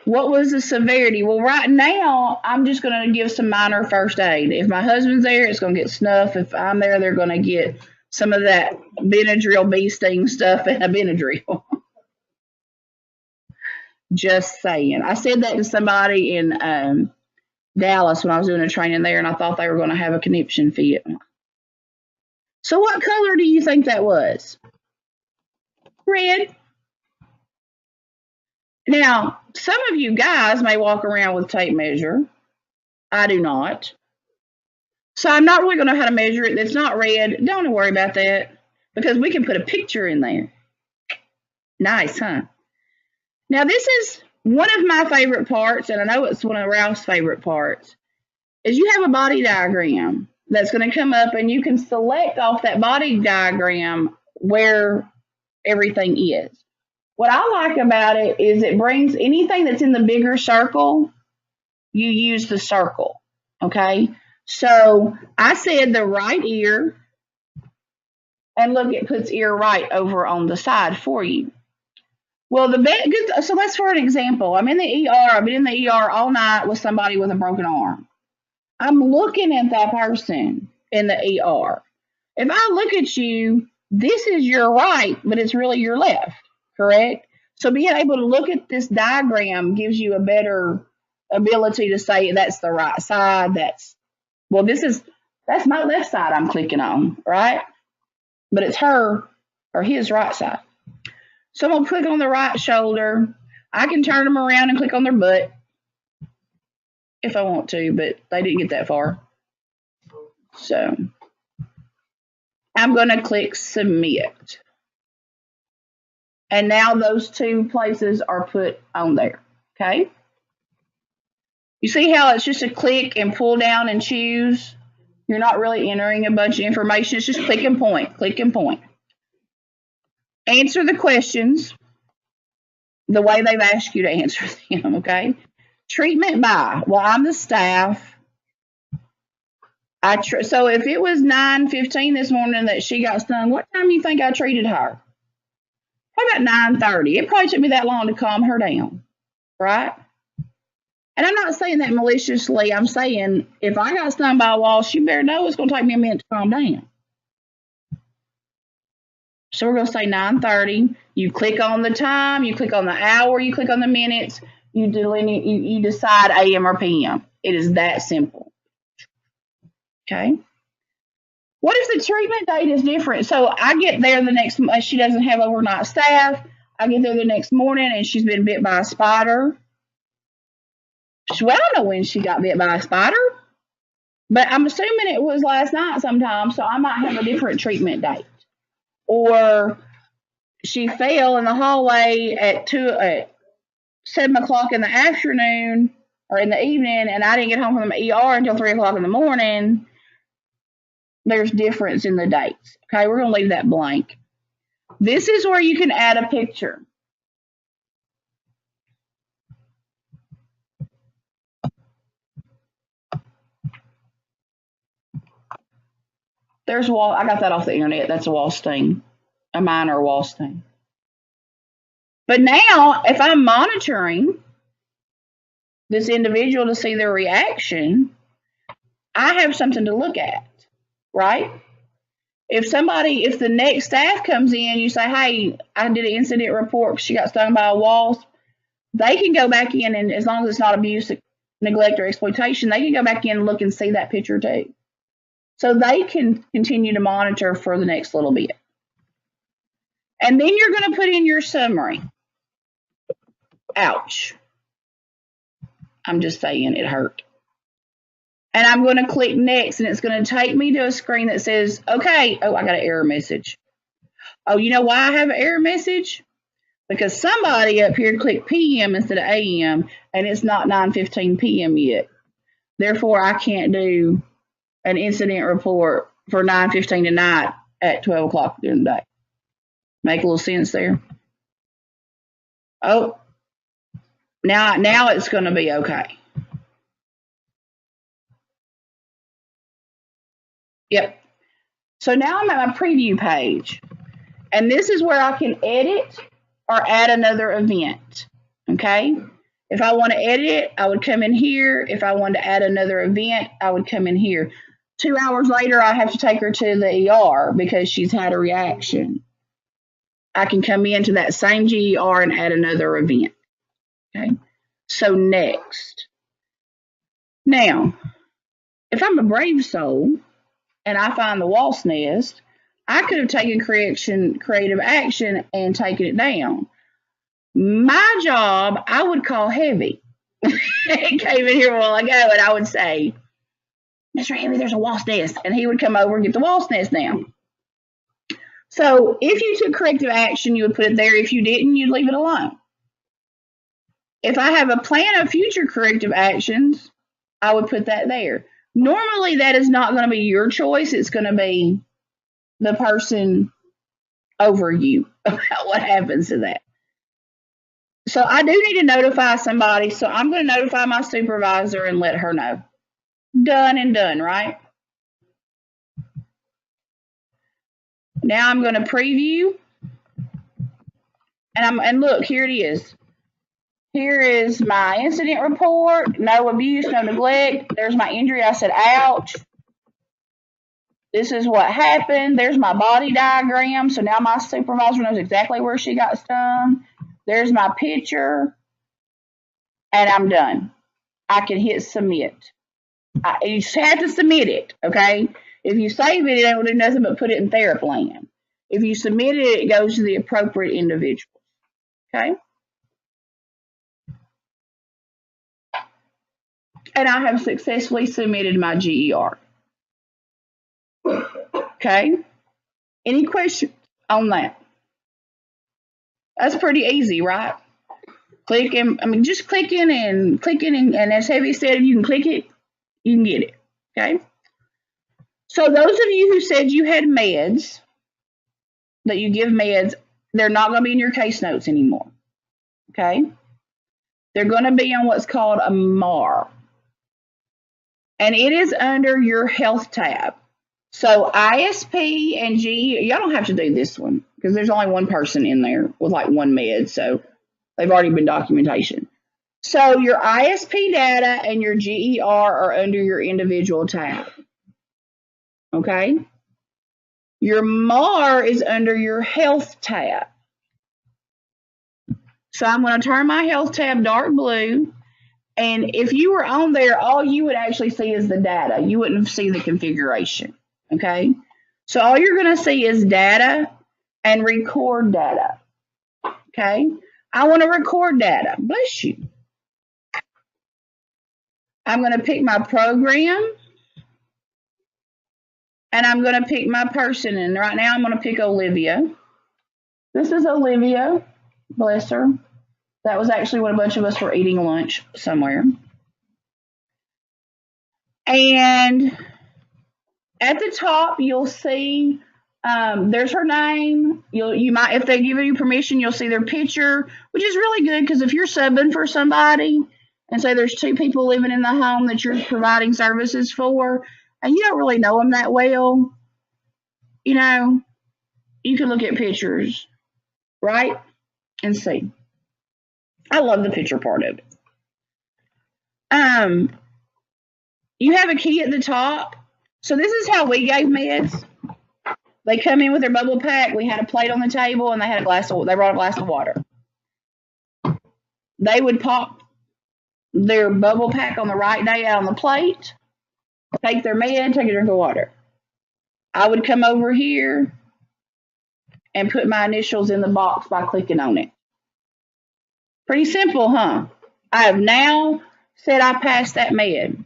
Speaker 1: What was the severity? Well, right now, I'm just going to give some minor first aid. If my husband's there, it's going to get snuff. If I'm there, they're going to get some of that Benadryl bee sting stuff and a Benadryl. Just saying. I said that to somebody in Dallas when I was doing a training there, and I thought they were going to have a conniption fit. So what color do you think that was? Red. Now, some of you guys may walk around with a tape measure. I do not. So I'm not really going to know how to measure it. It's not red. Don't worry about that because we can put a picture in there. Nice, huh? Now, this is one of my favorite parts, and I know it's one of Ralph's favorite parts, is you have a body diagram that's going to come up, and you can select off that body diagram where everything is. What I like about it is it brings anything that's in the bigger circle, you use the circle, okay? So I said the right ear, and look, it puts ear right over on the side for you. Well, so that's for an example. I'm in the ER. I've been in the ER all night with somebody with a broken arm. I'm looking at that person in the ER. If I look at you, this is your right, but it's really your left, correct? So being able to look at this diagram gives you a better ability to say that's the right side. That's my left side I'm clicking on, right? But it's her or his right side. So I'm going to click on the right shoulder. I can turn them around and click on their butt if I want to, but they didn't get that far. So I'm going to click submit. And now those two places are put on there, okay? You see how it's just a click and pull down and choose? You're not really entering a bunch of information. It's just click and point, click and point. Answer the questions the way they've asked you to answer them, okay? Treatment by, well, I'm the staff. So if it was 9:15 this morning that she got stung, what time do you think I treated her? Probably about 9:30. It probably took me that long to calm her down, right? And I'm not saying that maliciously. I'm saying if I got stung by a wasp, you better know it's going to take me a minute to calm down. So we're going to say 9:30. You click on the time, you click on the hour, you click on the minutes, you decide AM or PM. It is that simple. Okay. What if the treatment date is different? So I get there the next, she doesn't have overnight staff. I get there the next morning and she's been bit by a spider. Well, I don't know when she got bit by a spider, but I'm assuming it was last night sometime, so I might have a different treatment date. Or she fell in the hallway at 7 o'clock in the afternoon or in the evening, and I didn't get home from the ER until 3 o'clock in the morning. There's difference in the dates. Okay, we're going to leave that blank. This is where you can add a picture. There's wall. I got that off the internet. That's a wall sting, a minor wall sting. But now, if I'm monitoring this individual to see their reaction, I have something to look at, right? If the next staff comes in, you say, hey, I did an incident report because she got stung by a wasp, they can go back in, and as long as it's not abuse, neglect, or exploitation, they can go back in and look and see that picture too. So they can continue to monitor for the next little bit. And then you're going to put in your summary. Ouch. I'm just saying it hurt. And I'm going to click next, and it's going to take me to a screen that says, okay, oh, I got an error message. Oh, you know why I have an error message? Because somebody up here clicked PM instead of AM, and it's not 9:15 PM yet. Therefore, I can't do an incident report for 9:15 tonight at 12 o'clock during the day. Make a little sense there? Oh, now it's going to be okay. Yep. So now I'm at my preview page, and this is where I can edit or add another event. Okay. If I want to edit it, I would come in here. If I wanted to add another event, I would come in here. 2 hours later, I have to take her to the ER because she's had a reaction. I can come into that same GER and add another event. Okay. So next. Now, if I'm a brave soul and I find the wasp nest, I could have taken creative action and taken it down. My job, I would call Heavy. He came in here a while ago, and I would say, Mr. Heavy, there's a wasp nest. And he would come over and get the wasp nest down. So if you took corrective action, you would put it there. If you didn't, you'd leave it alone. If I have a plan of future corrective actions, I would put that there. Normally, that is not going to be your choice. It's going to be the person over you about what happens to that. So I do need to notify somebody. So I'm going to notify my supervisor and let her know. Done and done, right? Now I'm going to preview. And look, here it is. Here is my incident report. No abuse, no neglect. There's my injury. I said, ouch. This is what happened. There's my body diagram. So now my supervisor knows exactly where she got stung. There's my picture. And I'm done. I can hit submit. You just have to submit it, okay? If you save it, it don't do nothing but put it in TheraPlan. If you submit it, it goes to the appropriate individual, okay? And I have successfully submitted my GER. Okay? Any questions on that? That's pretty easy, right? Just clicking and as Heavy said, if you can click it, you can get it. Okay? So those of you who said you had meds, that you give meds, they're not going to be in your case notes anymore. Okay? They're going to be on what's called a MAR. And it is under your health tab. So ISP and GE, y'all don't have to do this one because there's only one person in there with like one med. So they've already been documentation. So your ISP data and your GER are under your individual tab. Okay? Your MAR is under your health tab. So I'm going to turn my health tab dark blue. And if you were on there, all you would actually see is the data. You wouldn't see the configuration. Okay? So all you're going to see is data and record data. Okay? I want to record data. Bless you. I'm going to pick my program. And I'm going to pick my person. And right now I'm going to pick Olivia. This is Olivia. Bless her. That was actually when a bunch of us were eating lunch somewhere. And at the top, you'll see there's her name. You might, if they give you permission, you'll see their picture, which is really good because if you're subbing for somebody and say there's two people living in the home that you're providing services for, and you don't really know them that well, you know, you can look at pictures, right, and see. I love the picture part of it. You have a key at the top. So this is how we gave meds. They come in with their bubble pack. We had a plate on the table, and they brought a glass of water. They would pop their bubble pack on the right day out on the plate, take their med, take a drink of water. I would come over here and put my initials in the box by clicking on it. Pretty simple, huh? I have now said I passed that med.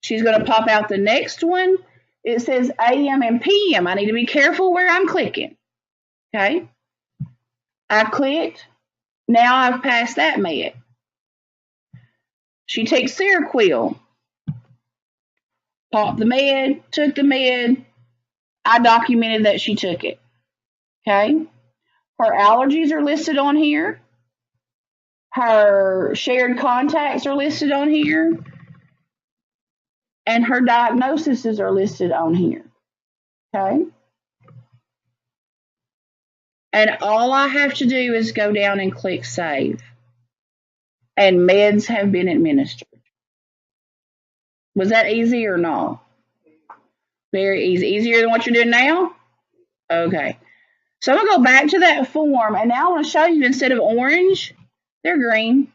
Speaker 1: She's going to pop out the next one. It says AM and PM. I need to be careful where I'm clicking. Okay? I clicked. Now I've passed that med. She takes Seroquel. Popped the med, took the med. I documented that she took it. Okay? Her allergies are listed on here. Her shared contacts are listed on here. And her diagnoses are listed on here. Okay? And all I have to do is go down and click save. And meds have been administered. Was that easy or not? Very easy. Easier than what you're doing now? Okay. So I'm going to go back to that form. And now I want to show you, instead of orange, they're green.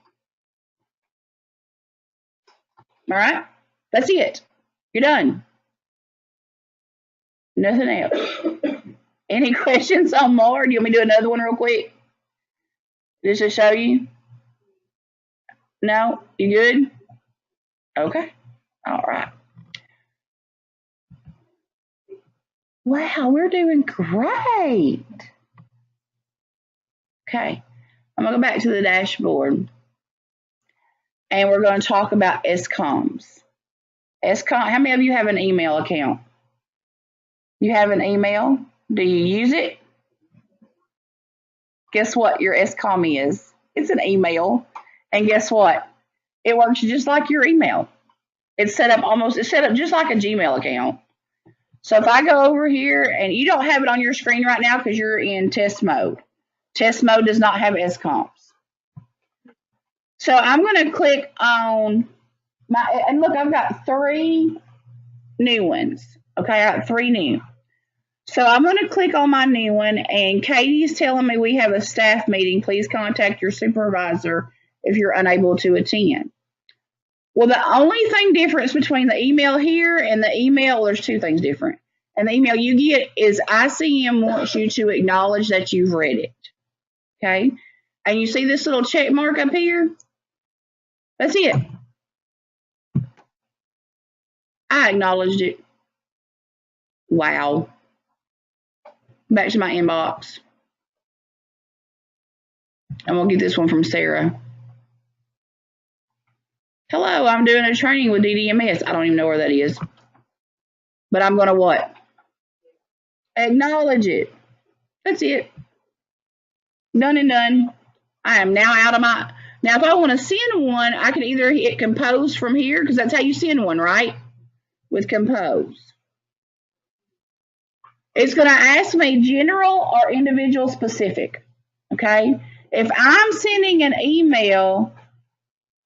Speaker 1: All right? That's it. You're done. Nothing else. Any questions on more? Do you want me to do another one real quick? Just to show you? No? You good? Okay. All right. Wow, we're doing great. Okay. I'm going to go back to the dashboard. And we're going to talk about SCOMs. How many of you have an email account? You have an email? Do you use it? Guess what your SCOM is? It's an email. And guess what? It works just like your email. It's set up just like a Gmail account. So if I go over here, and you don't have it on your screen right now because you're in test mode. Test mode does not have SCOMs. So I'm going to click on and look, I've got 3 new ones. Okay, I got 3 new. So I'm going to click on my new one, and Katie's telling me we have a staff meeting. Please contact your supervisor if you're unable to attend. Well, the only thing difference between the email here and the email, there's 2 things different. And the email you get is ICM wants you to acknowledge that you've read it. Okay? And you see this little check mark up here? That's it. I acknowledged it. Wow. Back to my inbox. I'm going to get this one from Sarah. Hello, I'm doing a training with DDMS. I don't even know where that is. But I'm going to what? Acknowledge it. That's it. Done and done. I am now out of my... Now, if I want to send one, I can either hit compose from here, because that's how you send one, right? With compose. It's going to ask me general or individual specific. Okay? If I'm sending an email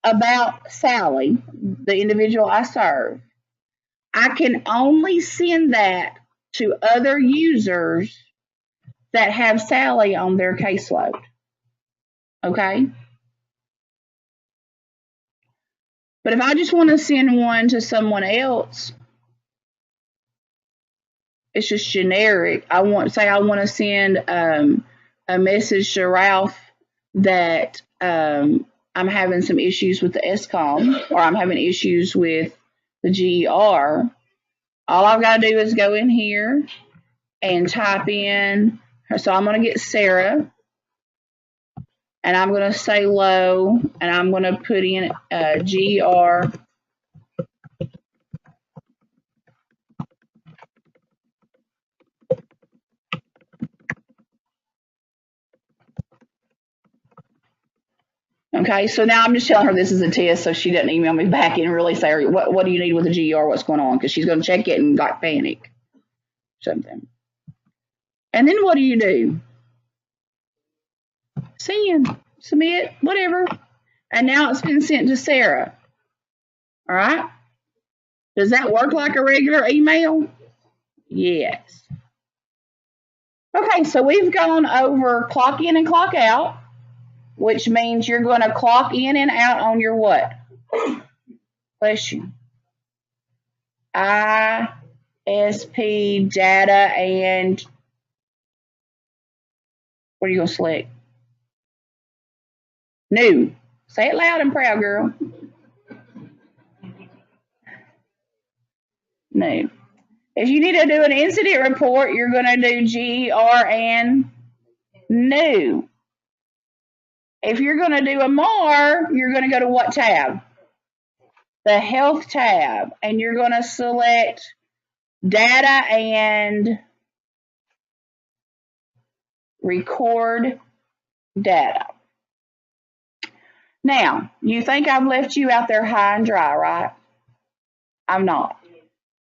Speaker 1: about Sally, the individual I serve, I can only send that to other users that have Sally on their caseload. Okay? But if I just want to send one to someone else, it's just generic. I want to send a message to Ralph that I'm having some issues with the SCOM, or I'm having issues with the GER. All I've got to do is go in here and type in. So I'm going to get Sarah, and I'm going to say low, and I'm going to put in GER. Okay, so now I'm just telling her this is a test so she doesn't email me back and really say, what do you need with the GER, what's going on? Because she's going to check it and like panic. Something. And then what do? Send, submit, whatever. And now it's been sent to Sarah. All right? Does that work like a regular email? Yes. Okay, so we've gone over clock in and clock out, which means you're going to clock in and out on your what? Bless you. ISP data and what are you going to select? New. Say it loud and proud, girl. New. If you need to do an incident report, you're going to do GER and new. If you're going to do a MAR, you're going to go to what tab? The health tab. And you're going to select data and record data. Now, you think I've left you out there high and dry, right? I'm not.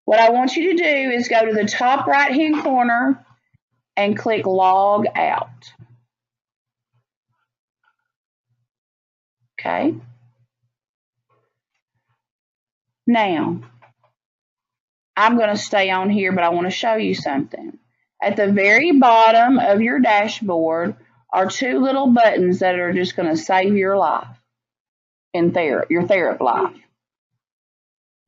Speaker 1: What I want you to do is go to the top right-hand corner and click log out. Okay. Now, I'm going to stay on here, but I want to show you something. At the very bottom of your dashboard are 2 little buttons that are just going to save your life in your therapy life.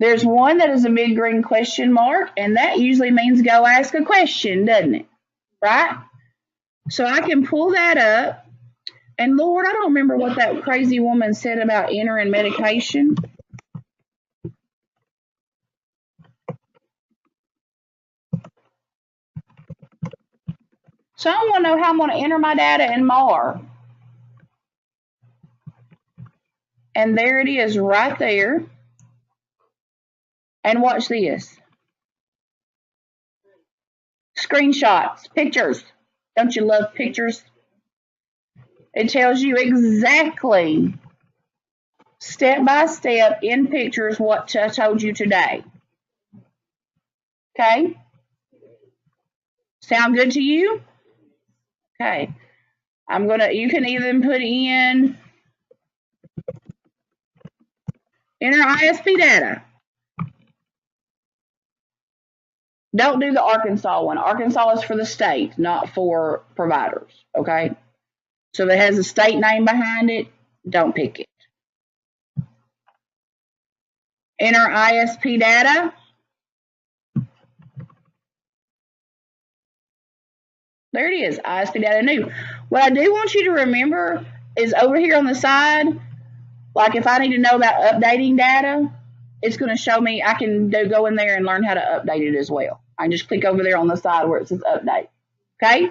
Speaker 1: There's one that is a big green question mark, and that usually means go ask a question, doesn't it? Right? So I can pull that up. And Lord, I don't remember what that crazy woman said about entering medication. So I want to know how I'm going to enter my data in MAR. And there it is right there. And watch this. Screenshots, pictures. Don't you love pictures? It tells you exactly, step by step in pictures, what I told you today. Okay? Sound good to you? Okay. You can even put in enter ISP data. Don't do the Arkansas one. Arkansas is for the state, not for providers. Okay? So if it has a state name behind it, don't pick it. Enter ISP data. There it is, ISP data new. What I do want you to remember is over here on the side, like if I need to know about updating data, it's going to show me, I can go in there and learn how to update it as well. I can just click over there on the side where it says update. Okay?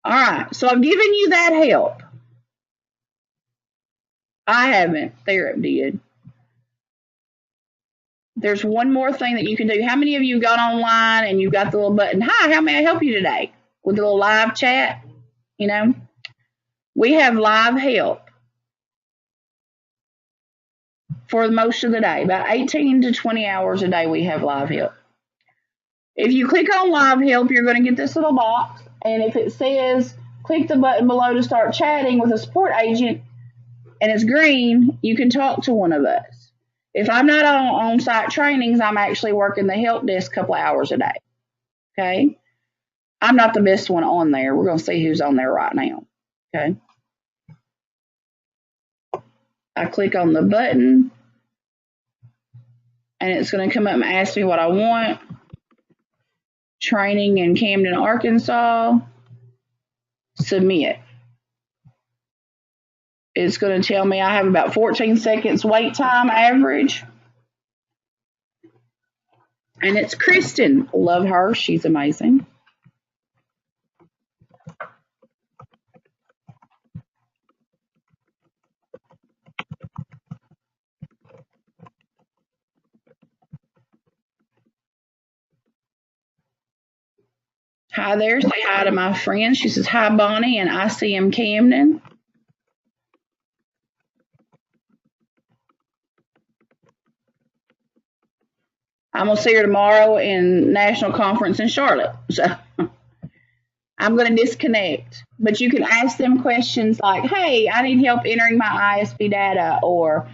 Speaker 1: All right, so I've given you that help. I haven't. There it did. There's one more thing that you can do. How many of you got online and you've got the little button, hi, how may I help you today? With the little live chat, you know? We have live help for most of the day. About 18 to 20 hours a day we have live help. If you click on live help, you're going to get this little box. And if it says, click the button below to start chatting with a support agent, and it's green, you can talk to one of us. If I'm not on on-site trainings, I'm actually working the help desk a couple of hours a day. Okay? I'm not the best one on there. We're going to see who's on there right now. Okay? I click on the button, and it's going to come up and ask me what I want. Training in Camden, Arkansas. Submit. It's going to tell me I have about 14 seconds wait time average. And it's Kristen. Love her. She's amazing. Hi there. Say hi to my friend. She says, hi, Bonnie, and ICM Camden. I'm going to see her tomorrow in National Conference in Charlotte. So I'm going to disconnect. But you can ask them questions like, hey, I need help entering my ISP data, or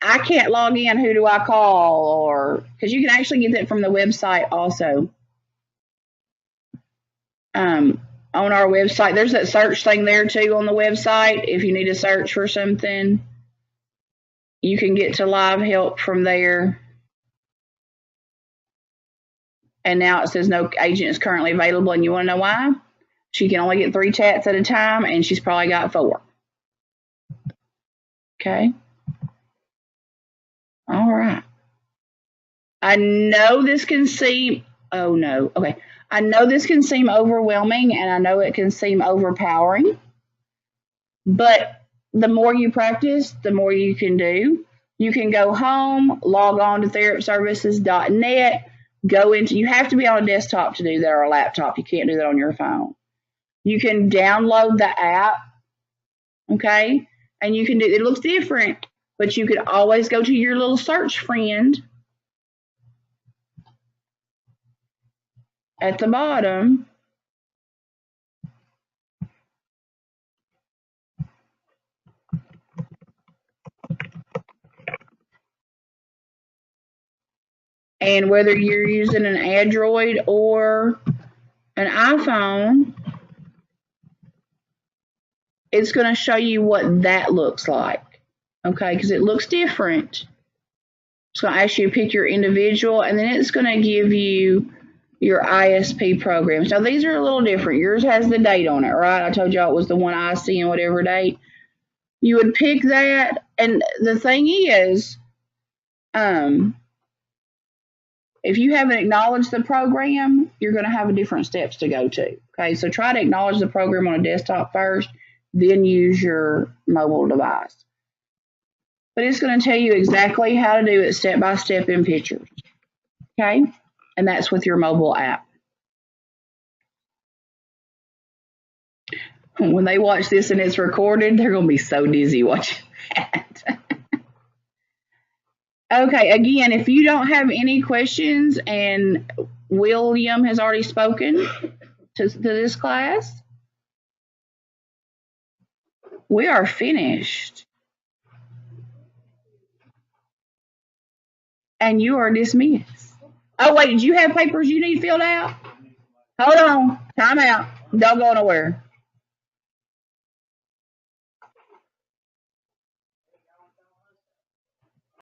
Speaker 1: I can't log in. Who do I call? Or because you can actually get that from the website also. On our website, there's that search thing there too on the website. If you need to search for something, you can get to live help from there. And now it says no agent is currently available, and you want to know why? She can only get 3 chats at a time, and she's probably got 4. Okay. All right. I know this can seem, oh no, okay. I know this can seem overwhelming, and I know it can seem overpowering, but the more you practice, the more you can do. You can go home, log on to therapservices.net, go into, you have to be on a desktop to do that or a laptop. You can't do that on your phone. You can download the app, okay? And you can do, it looks different, but you could always go to your little search friend at the bottom. And whether you're using an Android or an iPhone, it's going to show you what that looks like, okay? Because it looks different It's going to ask you to pick your individual, and then it's going to give you your ISP programs. Now, these are a little different. Yours has the date on it, right? I told y'all it was the one IC and whatever date. You would pick that, and the thing is, if you haven't acknowledged the program, you're going to have different steps to go to. Okay, so try to acknowledge the program on a desktop first, then use your mobile device. But it's going to tell you exactly how to do it step by step in pictures. Okay, and that's with your mobile app. When they watch this and it's recorded, they're going to be so dizzy watching that. Okay, again, if you don't have any questions, and William has already spoken to this class, we are finished. And you are dismissed. Oh, wait, did you have papers you need filled out? Hold on. Time out. Don't go nowhere.